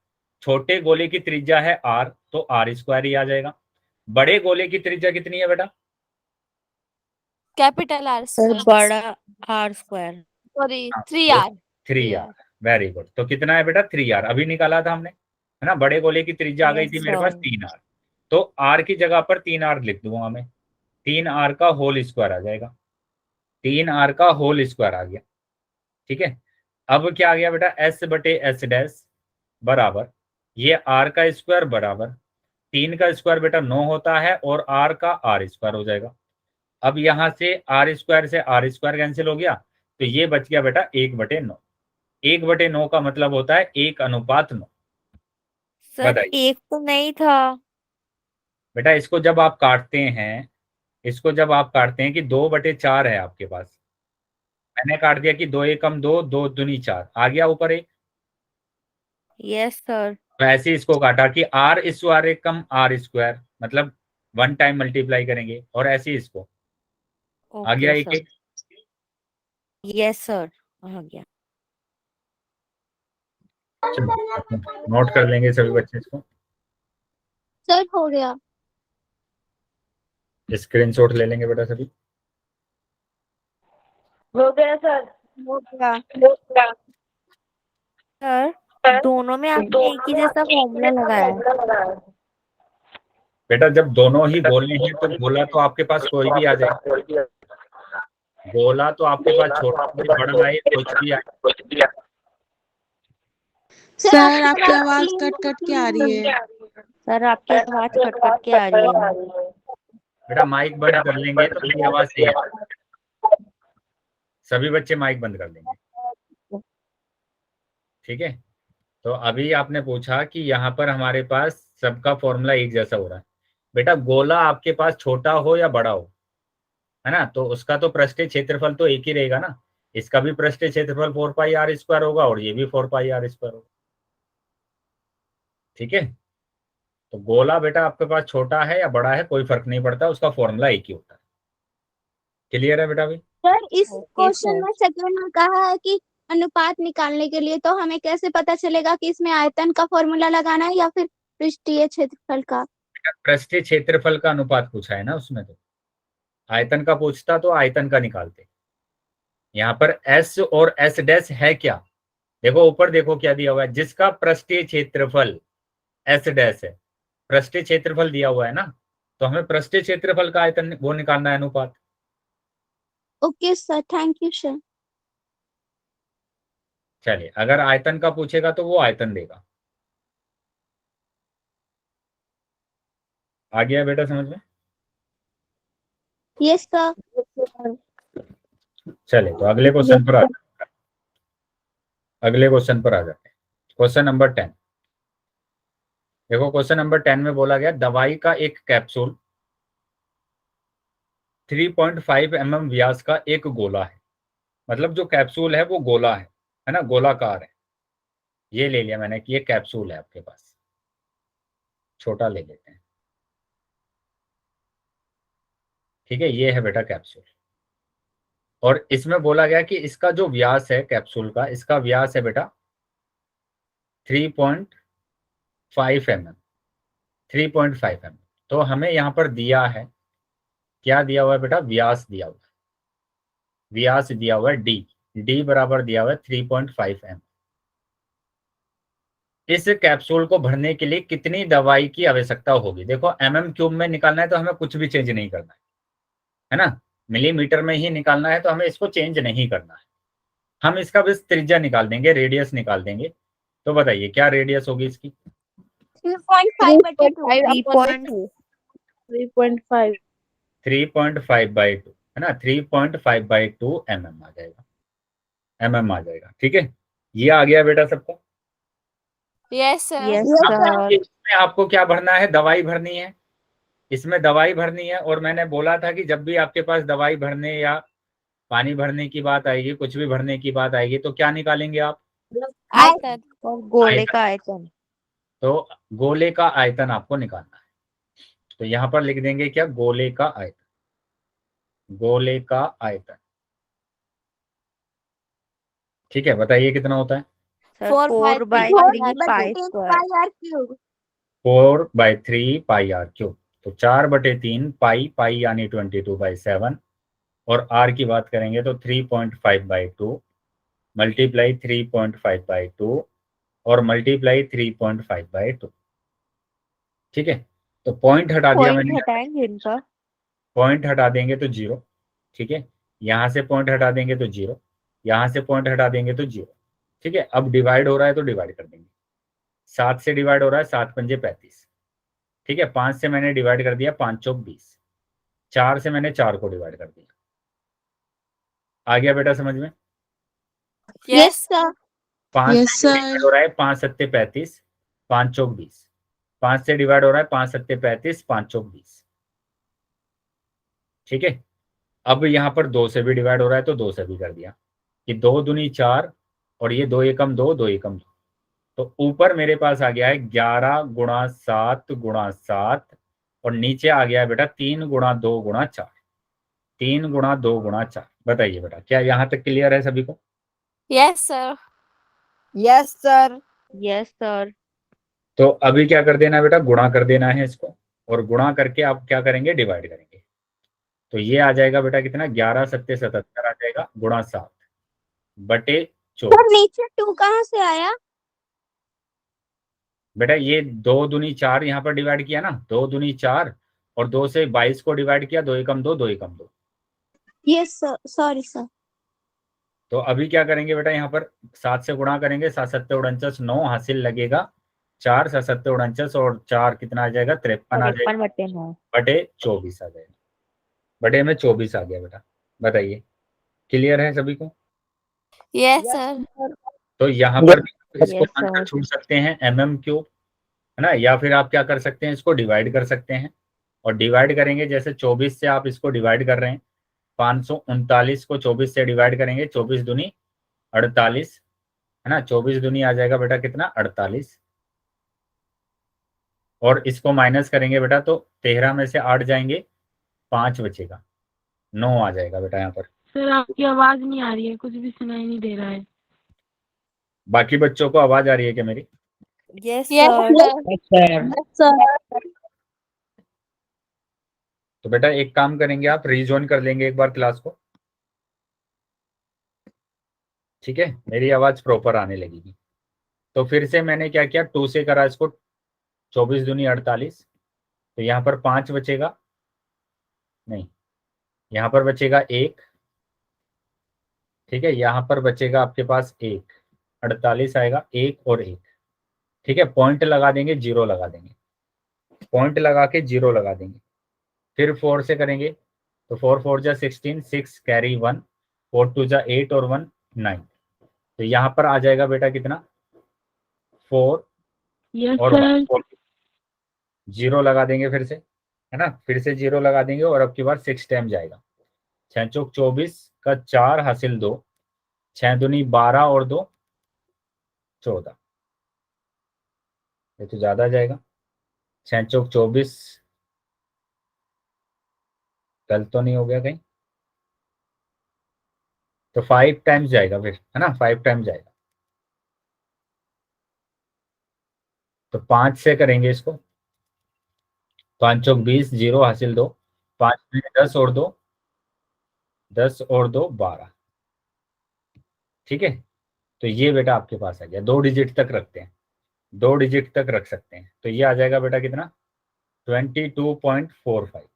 छोटे गोले की त्रिज्या है r तो r स्क्वायर ही आ जाएगा। बड़े गोले की त्रिज्या कितनी है बेटा, कैपिटल R सर स्क्वायर। बड़ा R स्क्वायर। सॉरी हाँ, 3R। 3r, very good. तो कितना है बेटा, 3r अभी निकाला था हमने, है ना। बड़े गोले की त्रिज्या आ गई थी Yes, मेरे पास sir. 3r, तो r की जगह पर 3r लिख दूंगा मैं, 3r का होल स्क्वायर आ जाएगा, 3r का होल स्क्वायर आ गया, ठीक है। अब क्या आ गया बेटा, s/s' बराबर ये r का स्क्वायर बराबर 3 का स्क्वायर बेटा 9 होता है और r का r स्क्वायर हो जाएगा। अब यहां से r स्क्वायर से r स्क्वायर कैंसिल हो गया, तो ये बच गया बेटा 1/9। 1/9 का मतलब होता है 1:9। सर बताइए 1 तो नहीं था। बेटा, इसको जब आप काटते हैं, इसको जब आप काटते हैं कि 2/4 है आपके पास, मैंने काट दिया कि 2 एकम 2, 2 दूनी 4, आ गया ऊपर 1। Yes sir. वैसे इसको काटा कि are square Ekam are square, मतलब 1 टाइम मल्टीप्लाई करेंगे, और ऐसे ही इसको आ गया ओके एक सर। एक। यस सर, आ गया। नोट कर लेंगे सभी बच्चे इसको, सर हो गया। स्क्रीनशॉट ले लेंगे बेटा सभी। हो गया सर। हो गया। सर दोनों में आपने एक ही जैसा फॉर्मूला लगाया है। बेटा जब दोनों ही गोले हैं तो गोला तो आपके पास कोई भी आ जाए, गोला तो आपके पास छोटा आए बड़ा आए कुछ भी आए। सर आपकी आवाज कट कट के आ रही है। सर आपकी आवाज कट कट के आ रही है। बेटा माइक बंद कर लेंगे तो मेरी आवाज सही है। सभी बच्चे माइक बंद कर लेंगे, ठीक है। तो अभी आपने पूछा कि यहाँ पर हमारे पास सबका फॉर्मूला एक जैसा हो रहा है। बेटा गोला आपके पास छोटा हो या बड़ा हो, है ना, तो उसका तो पृष्ठीय क्षेत्रफल तो एक ही रहेगा ना। इसका भी पृष्ठीय क्षेत्रफल 4πr² होगा और ये भी 4πr² होगा, ठीक है। तो गोला बेटा आपके पास छोटा है या बड़ा है कोई फर्क नहीं पड़ता, उसका फॉर्मूला एक ही होता है। क्लियर है बेटा भाई? सर इस ओके क्वेश्चन सर। में सेकंड में कहा है कि अनुपात निकालने के लिए, तो हमें कैसे पता चलेगा कि इसमें आयतन का फॉर्मूला लगाना है या फिर पृष्ठीय क्षेत्रफल का? पृष्ठीय क्षेत्रफल का अनुपात पूछा है ना उसमें, तो आयतन का पूछता तो आयतन का निकालते। यहाँ पर एस और एस डैश है क्या, देखो ऊपर देखो क्या दिया हुआ है, जिसका पृष्ठीय क्षेत्रफल एस डैश है, पृष्ठीय क्षेत्रफल दिया हुआ है ना, तो हमें पृष्ठीय क्षेत्रफल का आयतन वो निकालना है, अनुपात। Okay sir, thank you sir. चलिए अगर आयतन का पूछेगा तो वो आयतन देगा। आ गया बेटा समझ में? Yes sir. चलिए तो अगले क्वेश्चन पर अगले क्वेश्चन पर आ जाते हैं। Question number 10। देखो क्वेश्चन नंबर 10 में बोला गया दवाई का एक कैप्सूल 3.5 mm व्यास का एक गोला है, मतलब जो कैप्सूल है वो गोला है ना, गोलाकार है। ये ले लिया मैंने कि ये कैप्सूल है आपके पास, छोटा ले लेते हैं, ठीक है। ये है बेटा कैप्सूल, और इसमें बोला गया कि इसका जो व्यास है कैप्सूल का, इसका व्यास है बेटा 3.5 mm, 3.5 mm। तो हमें यहाँ पर दिया है, क्या दिया हुआ है बेटा, व्यास दिया हुआ है, व्यास दिया हुआ है डी, डी बराबर दिया हुआ है 3.5 mm। इस कैप्सूल को भरने के लिए कितनी दवाई की आवश्यकता होगी। देखो mm³ में निकालना है तो हमें कुछ भी चेंज नहीं करना है ना, मिलीमीटर में ही निकालना है तो हमें इसको चेंज नहीं करना है। हम इसका बस त्रिज्या निकाल देंगे, रेडियस निकाल देंगे। तो बताइए क्या रेडियस होगी इसकी? 3.5/2। 3.5 3.5/2 है ना, 3.5/2 mm आ जाएगा, mm आ जाएगा, ठीक है। ये आ गया बेटा सबको? Yes sir. Yes Yes, sir. इसमें आपको क्या भरना है, दवाई भरनी है, इसमें दवाई भरनी है। और मैंने बोला था कि जब भी आपके पास दवाई भरने या पानी भरने की बात आएगी, कुछ भी भरने की बात आएगी, तो क्या निकालेंगे आप? आयतन। और गोले आयतन। का आयतन। तो गोले का आयतन आपको निकालना है, तो यहाँ पर लिख देंगे क्या, गोले का आयतन, गोले का आयतन, ठीक है। बताइए कितना होता है? सर 4/3 4/3 4/3 पाई पाई r क्यूब। 4/3 4/3 तो 4/3 पाई, पाई यानी 22/7, और आर की बात करेंगे तो 3.5/2 मल्टीप्लाई 3.5/2 और मल्टीप्लाई 3.5/2, ठीक है। तो पॉइंट हटा दिया पॉइंट मैंने, हटाएंगे इनका। पॉइंट हटा देंगे तो जीरो, ठीक है। यहाँ से पॉइंट हटा देंगे तो जीरो, यहाँ से पॉइंट हटा देंगे तो जीरो, ठीक है। अब डिवाइड हो रहा है तो डिवाइड कर देंगे, 7 से डिवाइड हो रहा है, 7×5 = 35, ठीक है। 5 से मैंने डिवाइड कर दिया, 5×4 = 20, 4 से मैंने 4 को डिवाइड कर दिया। आ गया बेटा समझ में? Yes sir. 5 यस से डिवाइड सर। हो रहा है 5 सत्ते 35, 5 चौक 20। 5 से डिवाइड हो रहा है 5 सत्ते 35, 5 चौक 20। ठीक है, अब यहाँ पर 2 से भी डिवाइड हो रहा है तो 2 से भी कर दिया कि 2 दूनी 4 और ये 2 एकम 2, 2 एकम 2। तो ऊपर मेरे पास आ गया है 11 गुणा 7 गुणा 7 और नीचे आ गया है बेटा 3 गुणा 2 गुणा 4। 3 गुणा 2 गुणा 4। बताइए बेटा, क्या यहाँ तक क्लियर है सभी को? Yes sir. Yes sir. Yes sir. तो अभी क्या कर देना है बेटा, गुणा कर देना है इसको, और गुणा करके आप क्या करेंगे, डिवाइड करेंगे। तो ये आ जाएगा बेटा कितना, 11 सत्ते 77 आ जाएगा गुणा 7 बटे 24। सर नीचे 2 कहाँ से आया? बेटा ये 2 दूनी 4 यहाँ पर डिवाइड किया ना, 2 दूनी 4 और 2 से 22 को डिवाइड किया, 2 एकम 2, 2 एकम 2। Yes sir, sorry sir. तो अभी क्या करेंगे बेटा, यहाँ पर 7 से गुणा करेंगे, 7 सत्ते 49, 9 हासिल लगेगा 4, 7 सत्ते 49 और 4 कितना आ जाएगा, 53 आ 53 जाएगा बटे 9। बटे 24 आ जाएगा। बटे में 24 आ गया बेटा। बताइए, क्लियर है सभी को? Yes sir. तो यहाँ पर भी इसको Yes, आंसर sir. छूट सकते हैं mm³ है ना, या फिर आप क्या कर सकते हैं, इसको डिवाइड कर सकते हैं। और डिवाइड करेंगे, जैसे 24 से आप इसको डिवाइड कर रहे हैं, 539 को 24 से डिवाइड करेंगे, 24 दूनी 48 है ना, 24 दूनी आ जाएगा बेटा कितना, 48। और इसको माइनस करेंगे बेटा तो 13 में से 8 जाएंगे, 5 बचेगा, 9 आ जाएगा बेटा यहाँ पर। सर आपकी आवाज नहीं आ रही है, कुछ भी सुनाई नहीं दे रहा है। बाकी बच्चों को आवाज आ रही है क्या मेरी? Yes yes sir. सर। तो बेटा एक काम करेंगे, आप रीजॉइन कर लेंगे एक बार क्लास को, ठीक है, मेरी आवाज प्रॉपर आने लगेगी। तो फिर से मैंने क्या किया, 2 से करा इसको, 24 दूनी 48, तो यहाँ पर 5 बचेगा, नहीं यहाँ पर बचेगा 1, ठीक है, यहाँ पर बचेगा आपके पास 1, 48 आएगा, 1 और 1, ठीक है, पॉइंट लगा देंगे, 0 लगा देंगे, पॉइंट लगा के 0 लगा देंगे। फिर 4 से करेंगे तो 4 4 जा 16, 6 कैरी 1, 4 2 जा 8 और 1 9। तो यहाँ पर आ जाएगा बेटा कितना, 4 यस और 1, सर। 0 लगा देंगे फिर से, है ना, फिर से 0 लगा देंगे और अब की बार 6 टाइम जाएगा, 6 चौक 24 का 4 हासिल 2, 6 दूनी 12 और 2 14, ये तो ज्यादा जाएगा, 6 चौक 24, गलत तो नहीं हो गया कहीं, तो 5 टाइम्स जाएगा फिर, है ना, 5 टाइम्स जाएगा। तो 5 से करेंगे इसको, 5 चौक 20, 0 हासिल 2, 5 में 10 और 2, 10 और 2 12, ठीक है। तो ये बेटा आपके पास आ गया, 2 डिजिट तक रखते हैं, 2 डिजिट तक रख सकते हैं, तो ये आ जाएगा बेटा कितना, 22.45।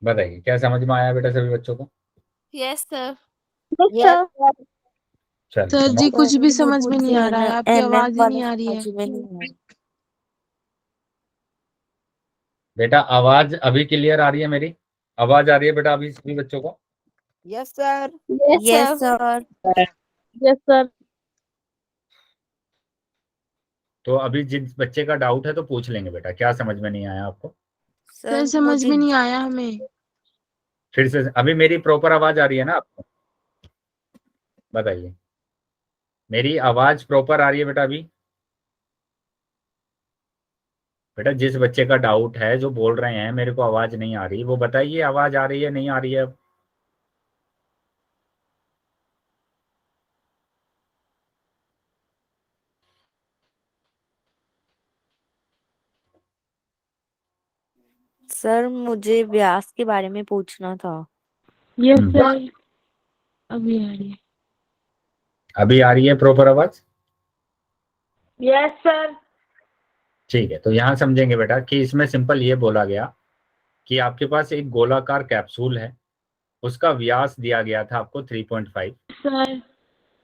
बताइए क्या समझ में आया बेटा सभी बच्चों को? Yes sir. Yes sir. चलो सर तो जी कुछ भी समझ में मुझे नहीं आ रहा है, ना आपकी MM आवाज ही वाला नहीं आ रही है। समझ में नहीं आया। बेटा आवाज अभी क्लियर आ रही है मेरी? आवाज आ रही है बेटा अभी सभी बच्चों को? Yes sir. Yes, sir. Yes sir. तो अभी जिस बच्चे का डाउट है तो पूछ लेंगे बेटा, क्या समझ में नहीं आया आपको? सर समझ में नहीं आया हमें। फिर से, अभी मेरी प्रॉपर आवाज आ रही है ना आपको? बताइए, मेरी आवाज प्रॉपर आ रही है बेटा अभी? बेटा जिस बच्चे का डाउट है, जो बोल रहे हैं मेरे को आवाज नहीं आ रही, वो बताइए आवाज आ रही है नहीं आ रही है अब? सर मुझे व्यास के बारे में पूछना था। Yes sir. अभी आ रही है। अभी आ रही है प्रॉपर आवाज? Yes sir. ठीक है, तो यहाँ समझेंगे बेटा कि इसमें सिंपल ये बोला गया कि आपके पास एक गोलाकार कैप्सूल है, उसका व्यास दिया गया था आपको 3.5, सर।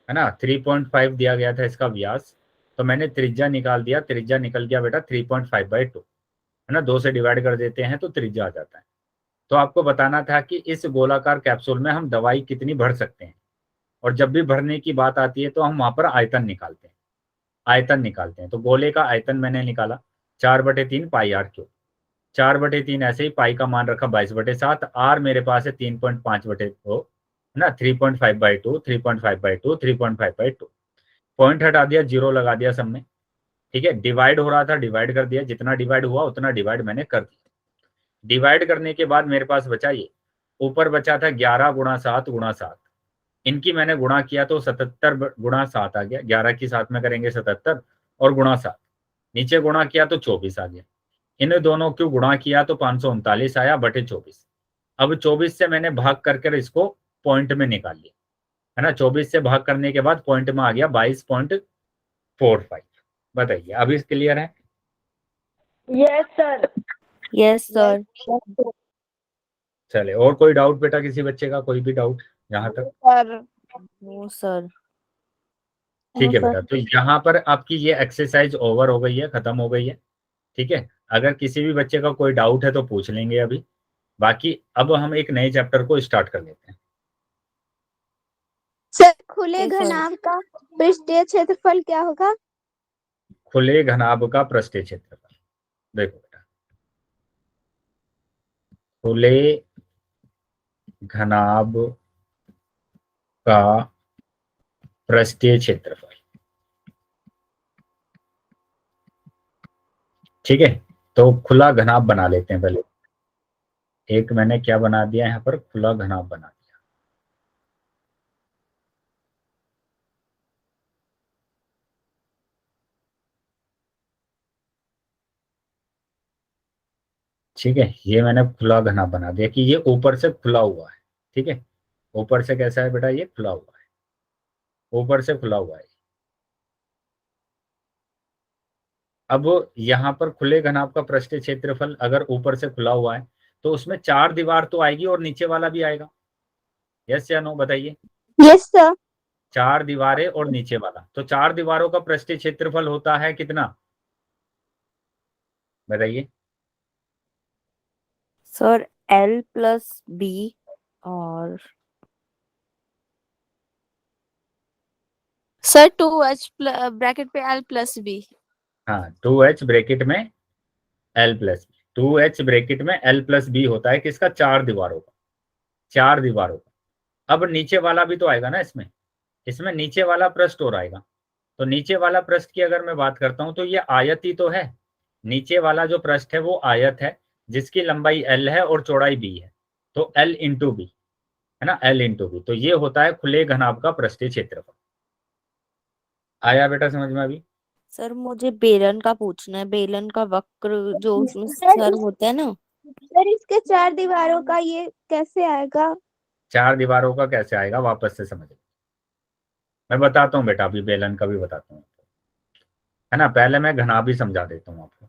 है ना, 3.5 दिया गया था इसका व्यास। तो मैंने त्रिज्या निकाल दिया, त्रिज्या निकल गया बेटा 3.5/2, है ना, 2 से डिवाइड कर देते हैं तो त्रिज्या आ जाता है। तो आपको बताना था कि इस गोलाकार कैप्सूल में हम दवाई कितनी भर सकते हैं, और जब भी भरने की बात आती है तो हम वहां पर आयतन निकालते हैं, तो गोले का आयतन मैंने निकाला 4/3 पाई आर क्यूब। 4/3 ऐसे ही, पाई का मान रखा 22/7, आर मेरे पास है 3.5/2 है ना, 3.5/2, 3.5/2, 3.5/2। पॉइंट हटा दिया, जीरो लगा दिया सब में, ठीक है। डिवाइड हो रहा था, डिवाइड कर दिया, जितना डिवाइड हुआ उतना डिवाइड मैंने कर दिया। डिवाइड करने के बाद मेरे पास बचा ये, ऊपर बचा था 11 × 7 × 7, इनकी मैंने गुणा किया तो 77 × 7 आ गया, 11 की 7 में करेंगे 77 और गुणा 7, नीचे गुणा किया तो 24 आ गया। इन दोनों को गुणा किया तो 539 आया बटे 24। अब 24 से मैंने भाग करके इसको पॉइंट में निकाल लिया, है ना। 24 से भाग करने के बाद पॉइंट में आ गया 22.45। बताइए, अभी क्लियर है? Yes sir. चले, और कोई डाउट बेटा, किसी बच्चे का कोई भी डाउट यहाँ तक? Sir no sir. ठीक है बेटा, तो यहाँ पर आपकी ये एक्सरसाइज ओवर हो गई है, खत्म हो गई है, ठीक है। अगर किसी भी बच्चे का कोई डाउट है तो पूछ लेंगे अभी, बाकी अब हम एक नए चैप्टर को स्टार्ट कर लेते हैं। सर खुले Yes, sir. घनाभ का पृष्ठीय क्षेत्रफल क्या होगा? खुले घनाभ का पृष्ठीय क्षेत्रफल, देखो बेटा, खुले घनाभ का पृष्ठीय क्षेत्रफल, ठीक है। तो खुला घनाभ बना लेते हैं पहले। एक मैंने क्या बना दिया यहाँ पर, खुला घनाभ बना दिया। ठीक है, ये मैंने खुला घनाभ बना दिया कि ये ऊपर से खुला हुआ है, ठीक है। ऊपर से कैसा है बेटा, ये खुला हुआ है, ऊपर से खुला हुआ है। अब यहाँ पर खुले घनाभ का पृष्ठीय क्षेत्रफल अगर ऊपर से खुला हुआ है तो उसमें 4 दीवार तो आएगी और नीचे वाला भी आएगा, यस या नो बताइए। Yes sir. 4 दीवारें और नीचे वाला, तो 4 दीवारों का पृष्ठीय क्षेत्रफल होता है कितना, बताइए। सर L+B और सर 2H ब्रैकेट पे L+B। हाँ, 2H ब्रैकेट में L+B, 2H ब्रैकेट में L+B होता है किसका, 4 दीवारों का, 4 दीवारों का। अब नीचे वाला भी तो आएगा ना इसमें, इसमें नीचे वाला पृष्ठ और आएगा। तो नीचे वाला पृष्ठ की अगर मैं बात करता हूं तो ये आयत ही तो है, नीचे वाला जो पृष्ठ है वो आयत है जिसकी लंबाई L है और चौड़ाई B है, तो L इंटू B, है ना, L इंटू B। तो ये होता है खुले घनाभ का पृष्ठीय क्षेत्रफल। आया बेटा समझ में अभी? सर मुझे बेलन का पूछना है, बेलन का वक्र जो उसमें सर, सर होता है ना। सर इसके 4 दीवारों का ये कैसे आएगा? 4 दीवारों का कैसे आएगा, वापस से समझ, मैं बताता हूँ बेटा, अभी बेलन का भी बताता हूँ, है ना। पहले मैं घनाभ ही समझा देता हूँ आपको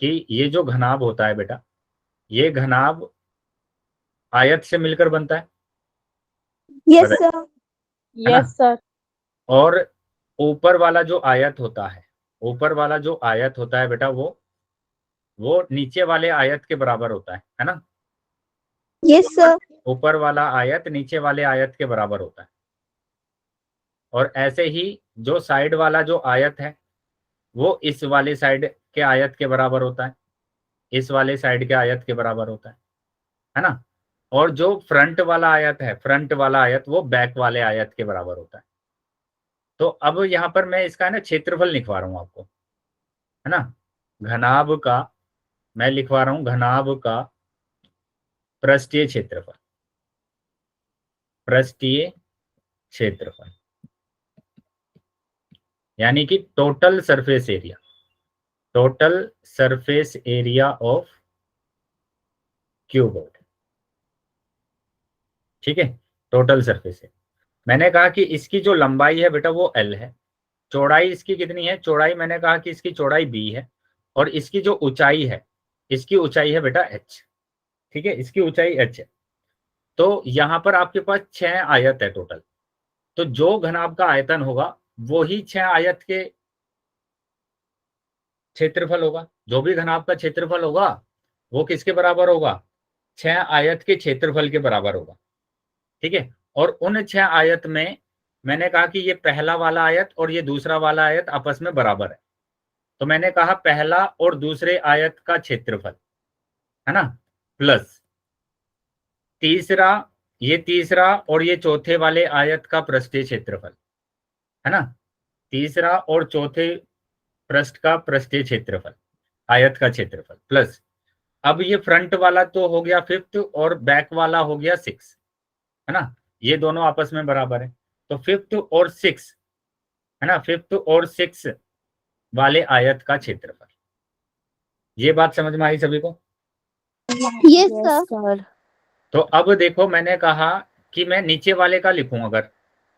कि ये जो घनाभ होता है बेटा, ये घनाभ आयत से मिलकर बनता है, यस बताइए, सर। है ना। Yes sir. और ऊपर वाला जो आयत होता है, ऊपर वाला जो आयत होता है बेटा, वो नीचे वाले आयत के बराबर होता है ना। Yes sir. ऊपर वाला आयत नीचे वाले आयत के बराबर होता है। और ऐसे ही जो साइड वाला जो आयत है वो इस वाले साइड के आयत के बराबर होता है, इस वाले साइड के आयत के बराबर होता है ना। और जो फ्रंट वाला आयत है, फ्रंट वाला आयत वो बैक वाले आयत के बराबर होता है। तो अब यहाँ पर मैं इसका ना क्षेत्रफल लिखवा रहा हूँ आपको, है ना। घनाभ का मैं लिखवा रहा हूँ, घनाभ का पृष्ठीय क्षेत्रफल, पृष्ठीय क्षेत्रफल यानी कि total surface area, total surface area of cuboid, ठीक है। टोटल सरफेस एरिया, मैंने कहा कि इसकी जो लंबाई है बेटा वो L है, चौड़ाई इसकी कितनी है, चौड़ाई मैंने कहा कि इसकी चौड़ाई B है, और इसकी जो ऊंचाई है, इसकी ऊंचाई है बेटा H, ठीक है, इसकी ऊंचाई H है। तो यहाँ पर आपके पास 6 आयत है टोटल, तो जो घनाभ का आयतन होगा वो ही 6 आयत के क्षेत्रफल होगा। जो भी घनाभ का क्षेत्रफल होगा वो किसके बराबर होगा, 6 आयत के क्षेत्रफल के बराबर होगा, ठीक है। और उन 6 आयत में मैंने कहा कि ये पहला वाला आयत और ये दूसरा वाला आयत आपस में बराबर है, तो मैंने कहा पहला और दूसरे आयत का क्षेत्रफल, है ना, प्लस तीसरा, ये तीसरा और ये चौथे वाले आयत का पृष्ठीय क्षेत्रफल, है ना, तीसरा और चौथे पृष्ठ का पृष्ठीय क्षेत्रफल, आयत का क्षेत्रफल, प्लस अब ये फ्रंट वाला तो हो गया 5th और बैक वाला हो गया 6, है ना, ये दोनों आपस में बराबर है, तो 5th और 6, है ना, 5th और 6 वाले आयत का क्षेत्रफल। ये बात समझ में आई सभी को? Yes sir. सर। तो अब देखो, मैंने कहा कि मैं नीचे वाले का लिखूं, अगर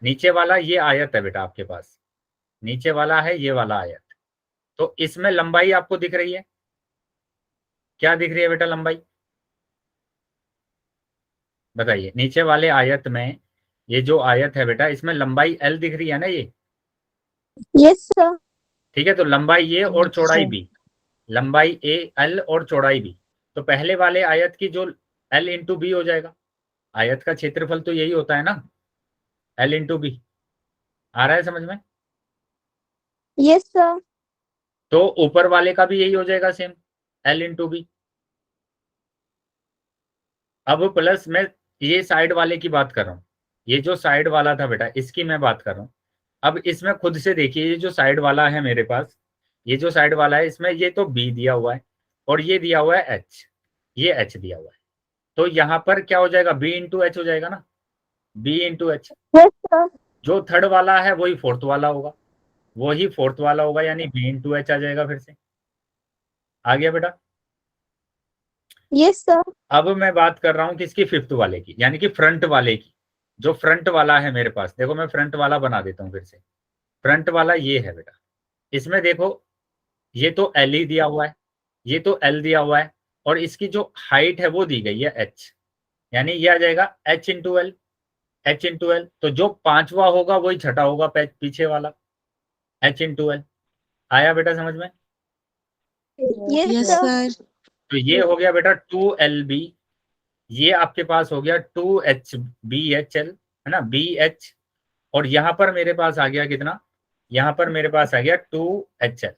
नीचे वाला ये आयत है बेटा आपके पास, नीचे वाला है ये वाला आयत, तो इसमें लंबाई आपको दिख रही है, क्या दिख रही है बेटा लंबाई? बताइए, नीचे वाले आयत में ये जो आयत है बेटा, इसमें लंबाई L दिख रही है ना ये, यस सर। ठीक है। तो लंबाई A और चौड़ाई B, लंबाई A L और चौड़ाई B, तो पहले वाले आयत की जो L इंटू B हो जाएगा, आयत का क्षेत्रफल तो यही होता है ना, L इंटू B। आ रहा है समझ में? Yes sir. तो ऊपर वाले का भी यही हो जाएगा सेम, L इंटू B। अब प्लस मैं ये साइड वाले की बात कर रहा हूँ, ये जो साइड वाला था बेटा इसकी मैं बात कर रहा हूँ। अब इसमें खुद से देखिए, ये जो साइड वाला है मेरे पास, ये जो साइड वाला है इसमें ये तो B दिया हुआ है और ये दिया हुआ है H, ये H दिया हुआ है, तो यहाँ पर क्या हो जाएगा, B इंटू H हो जाएगा ना, B into H। Yes sir. जो थर्ड वाला है वही फोर्थ वाला होगा, वही फोर्थ वाला होगा, यानी B इंटू H आ जाएगा। फिर से आ गया बेटा? Yes sir. अब मैं बात कर रहा हूँ किसकी, 5th वाले की, यानी कि फ्रंट वाले की। जो फ्रंट वाला है मेरे पास, देखो मैं फ्रंट वाला बना देता हूँ फिर से। फ्रंट वाला ये है बेटा, इसमें देखो ये तो L ही दिया हुआ है, ये तो L दिया हुआ है, और इसकी जो हाइट है वो दी गई है H, यानी ये आ जाएगा H into L, H into L। तो जो पांचवा होगा वही छठा होगा पीछे वाला, H इंटू L। आया बेटा समझ में? Yes yes sir. सर। तो ये हो गया बेटा 2LB, ये आपके पास हो गया 2HBHL, है ना, BH, और यहां पर मेरे पास आ गया कितना, यहां पर मेरे पास आ गया 2HL,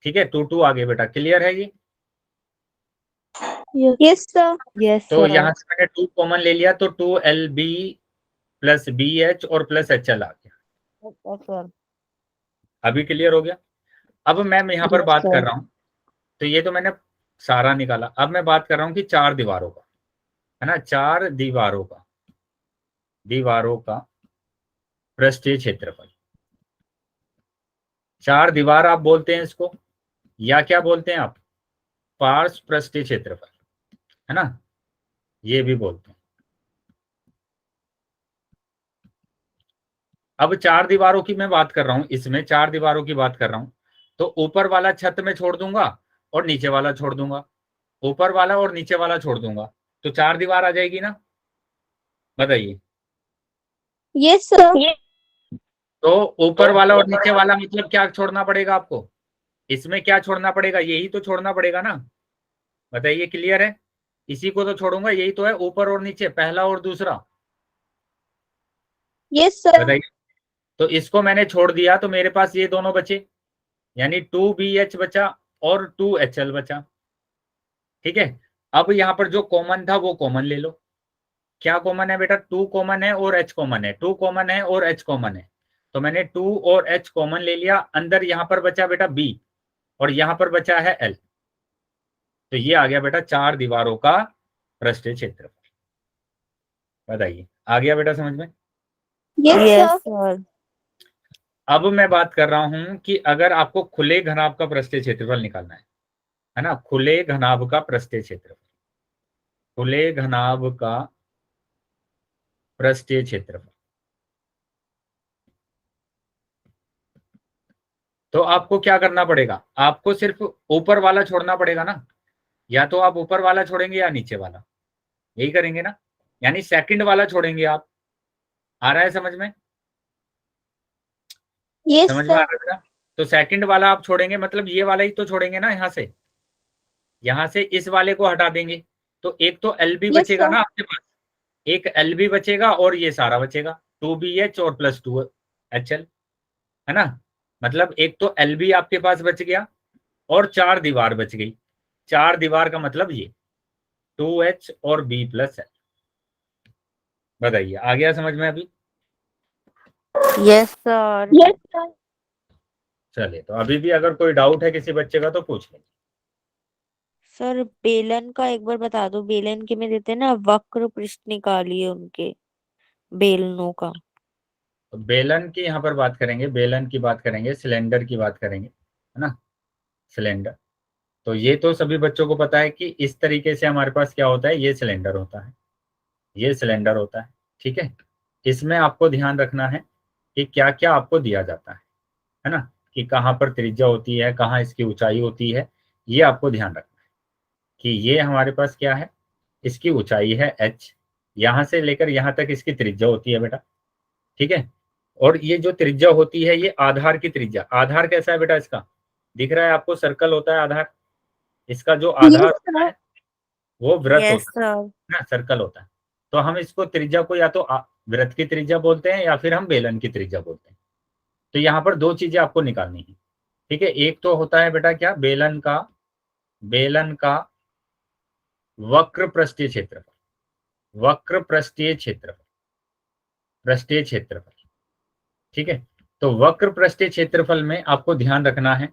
ठीक है, 2 आ गए बेटा। क्लियर है ये? Yes sir. यस तो सर। यहां से मैंने 2 कॉमन ले लिया, तो 2LB प्लस BH और प्लस HL आ गया। Yes sir. अभी क्लियर हो गया? अब मैं यहाँ पर Yes, बात sir. कर रहा हूँ, तो ये तो मैंने सारा निकाला। अब मैं बात कर रहा हूँ कि 4 दीवारों का, है ना, 4 दीवारों का पृष्ठीय क्षेत्रफल। 4 दीवार आप बोलते हैं इसको, या क्या बोलते हैं आप, पार्श्व पृष्ठीय क्षेत्रफल, है ना, ये भी बोलते हैं। अब 4 दीवारों की मैं बात कर रहा हूं, इसमें 4 दीवारों की बात कर रहा हूं, तो ऊपर वाला छत में छोड़ दूंगा और नीचे वाला छोड़ दूंगा, ऊपर वाला और नीचे वाला छोड़ दूंगा, तो 4 दीवार आ जाएगी ना? बताइए। Yes sir. तो ऊपर वाला और नीचे वाला मतलब क्या छोड़ना पड़ेगा आपको? इसमें क्या छोड़ना पड़ेगा? यही तो छोड़ना पड़ेगा ना। बताइए, क्लियर है? इसी को तो छोड़ूंगा, यही तो है ऊपर और नीचे, पहला और दूसरा। Yes sir. बताइए। तो इसको मैंने छोड़ दिया तो मेरे पास ये दोनों बचे, यानी 2BH बचा और 2HL बचा, ठीक है। अब यहाँ पर जो कॉमन था वो कॉमन ले लो। क्या कॉमन है बेटा? 2 कॉमन है और H कॉमन है, 2 कॉमन है और H कॉमन है, तो मैंने 2 और H कॉमन ले लिया। अंदर यहाँ पर बचा बेटा B और यहाँ पर बचा है L, तो ये आ गया बेटा 4 दीवारों का पृष्ठीय क्षेत्रफल। बताइए, आ गया बेटा समझ में? Yes Yes, sir. sir. अब मैं बात कर रहा हूं कि अगर आपको खुले घनाभ का पृष्ठीय क्षेत्रफल निकालना है ना, खुले घनाभ का पृष्ठीय क्षेत्रफल, खुले घनाभ का पृष्ठीय क्षेत्रफल, तो आपको क्या करना पड़ेगा? आपको सिर्फ ऊपर वाला छोड़ना पड़ेगा ना, या तो आप ऊपर वाला छोड़ेंगे या नीचे वाला, यही करेंगे ना, यानी सेकंड वाला छोड़ेंगे आप। आ रहा है समझ में? यस समझ में आ सर। रहा है? तो सेकंड वाला आप छोड़ेंगे मतलब ये वाला ही तो छोड़ेंगे ना, यहां से इस वाले को हटा देंगे, तो एक तो LB Yes, बचेगा sir. ना आपके पास, एक LB बचेगा और ये सारा बचेगा 2BH और प्लस 2HL, है ना। मतलब एक तो LB आपके पास बच गया और 4 दीवार बच गई। 4 दीवार का मतलब ये 2H और B प्लस L। बताइए आ गया समझ में अभी? Yes sir. Yes, sir. चलिए, तो अभी भी अगर कोई डाउट है किसी बच्चे का तो पूछ लेंगे। सर बेलन का एक बार बता दो, बेलन के में देते हैं ना वक्र पृष्ठ निकालिए उनके बेलनों का। तो बेलन की यहाँ पर बात करेंगे, बेलन की बात करेंगे, सिलेंडर की बात करेंगे, है ना, सिलेंडर। तो ये तो सभी बच्चों को पता है कि इस तरीके से हमारे पास क्या होता है, ये सिलेंडर होता है, ये सिलेंडर होता है, ठीक है। इसमें आपको ध्यान रखना है कि क्या क्या आपको दिया जाता है ना, कि कहाँ पर त्रिज्या होती है, कहाँ इसकी ऊंचाई होती है, ये आपको ध्यान रखना है कि ये हमारे पास क्या है, इसकी ऊंचाई है h, यहाँ से लेकर यहाँ तक इसकी त्रिज्या होती है बेटा, ठीक है। और ये जो त्रिज्या होती है ये आधार की त्रिज्या, आधार कैसा है बेटा, इसका दिख रहा है आपको, सर्कल होता है आधार, इसका जो आधार Yes, होता है sir. वो वृत्त यस होता है सर। ना, सर्कल होता है। तो हम इसको त्रिज्या को या तो वृत्त की त्रिज्या बोलते हैं या फिर हम बेलन की त्रिज्या बोलते हैं। तो यहाँ पर दो चीजें आपको निकालनी है, ठीक है। एक तो होता है बेटा क्या, बेलन का वक्र पृष्ठीय क्षेत्रफल, वक्र पृष्ठीय क्षेत्रफल, पृष्ठीय क्षेत्रफल, ठीक है। तो वक्र पृष्ठीय क्षेत्रफल में आपको ध्यान रखना है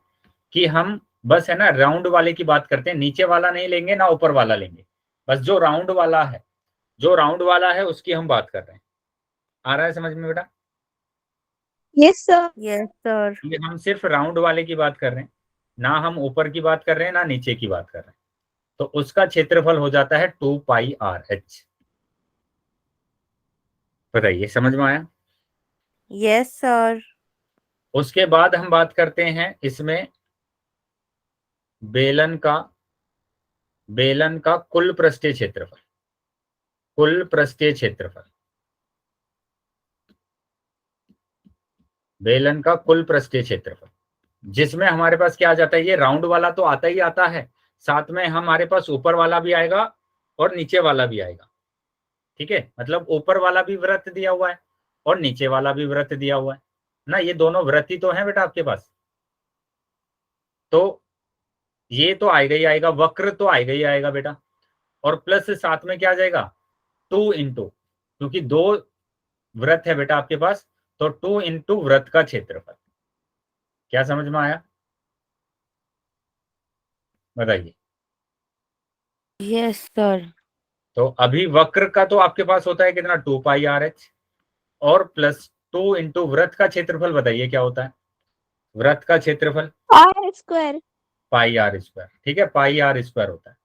कि हम बस है ना राउंड वाले की बात करते हैं, नीचे वाला नहीं लेंगे ना ऊपर वाला लेंगे, बस जो राउंड वाला है, जो राउंड वाला है उसकी हम बात कर रहे हैं। आ रहा है समझ में बेटा? Yes, sir. Yes sir. ये हम सिर्फ राउंड वाले की बात कर रहे हैं, ना हम ऊपर की बात कर रहे हैं ना नीचे की बात कर रहे हैं। तो उसका क्षेत्रफल हो जाता है 2πRh। बताइए समझ में आया? Yes sir. उसके बाद हम बात करते हैं इसमें बेलन का कुल पृष्ठीय क्षेत्रफल, कुल पृष्ठीय क्षेत्रफल, बेलन का कुल पृष्ठीय क्षेत्रफल, जिसमें हमारे पास क्या आ जाता है, ये राउंड वाला तो आता ही आता है, साथ में हमारे पास ऊपर वाला भी आएगा और नीचे वाला भी आएगा, ठीक है। मतलब ऊपर वाला भी वृत्त दिया हुआ है और नीचे वाला भी वृत्त दिया हुआ है ना, ये दोनों वृत्त ही तो है बेटा आपके पास। तो ये तो आएगा ही आएगा, वक्र तो आएगा ही आएगा बेटा, और प्लस साथ में क्या आ जाएगा 2 इंटू, क्योंकि 2 वृत्त है बेटा आपके पास, तो 2 इंटू वृत्त का क्षेत्रफल। क्या समझ में आया? बताइए। Yes sir. तो अभी वक्र का तो आपके पास होता है कितना, 2πRh, और प्लस 2 इंटू वृत्त का क्षेत्रफल बताइए क्या होता है, वृत्त का क्षेत्रफल R square. πr², ठीक है, πr² होता है।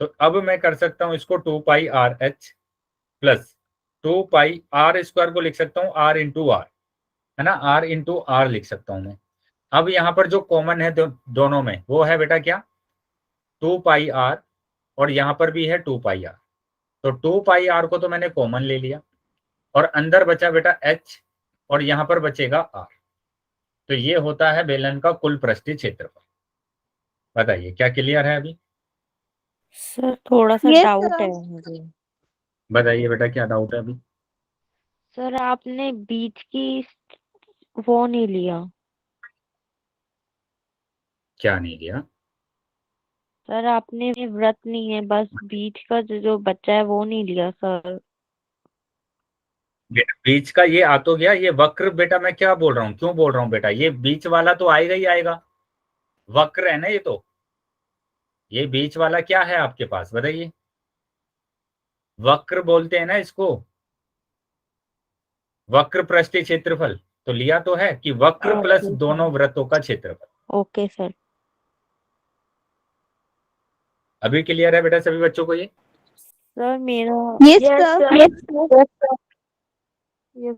तो अब मैं कर सकता हूं इसको 2πRh प्लस 2πr² को लिख सकता हूं r इंटू आर, है ना, r इंटू आर लिख सकता हूं मैं। अब यहां पर जो कॉमन है दोनों में वो है बेटा क्या, 2πr, और यहां पर भी है 2πr। तो 2πr को तो मैंने कॉमन ले लिया और अंदर बचा बेटा h और यहां पर बचेगा r। तो ये होता है बेलन का कुल पृष्ठीय क्षेत्रफल। बताइए क्या क्लियर है अभी? सर थोड़ा सा Yes, डाउट sir. है मुझे। बताइए बेटा क्या डाउट है अभी? सर आपने बीच की वो नहीं लिया। क्या नहीं लिया? सर आपने व्रत नहीं है, बस बीच का जो बच्चा है वो नहीं लिया सर। बेटा बीच का ये आ तो गया, ये वक्र बेटा मैं क्या बोल रहा हूँ, क्यों बोल रहा हूँ बेटा, ये बीच वाला तो आएगा ही आएगा, वक्र है ना ये, तो ये बीच वाला क्या है आपके पास बताइए, वक्र बोलते हैं ना इसको, वक्र पृष्ठीय क्षेत्रफल। तो लिया तो है कि वक्र प्लस ओके दोनों सर। वृत्तों का क्षेत्रफल। Okay sir. अभी क्लियर है बेटा सभी बच्चों को ये? सर मेरा Yes, sir. Yes, sir.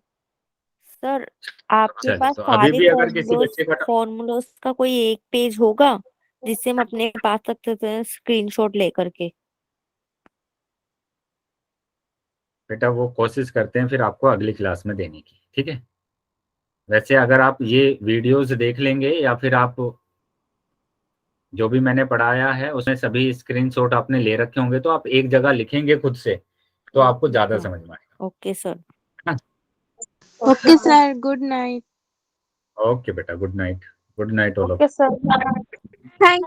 Sir आपके चलिए, पास तो अभी सारे भी अगर किसी बच्चे का फॉर्मूलोस का कोई एक पेज होगा जिससे हम अपने पास रख सकते हैं स्क्रीनशॉट लेकर के। बेटा वो कोशिश करते हैं फिर आपको अगली क्लास में देने की, ठीक है। वैसे अगर आप ये वीडियोस देख लेंगे या फिर आप जो भी मैंने पढ़ाया है उसमें सभी स्क्रीनशॉट आपने ले रखे होंगे, तो आप एक जगह लिखेंगे खुद से तो आपको ज्यादा समझ में आएगा। Okay sir. Okay sir, good night. Okay बेटा, good night. Good night all of okay sir. Thank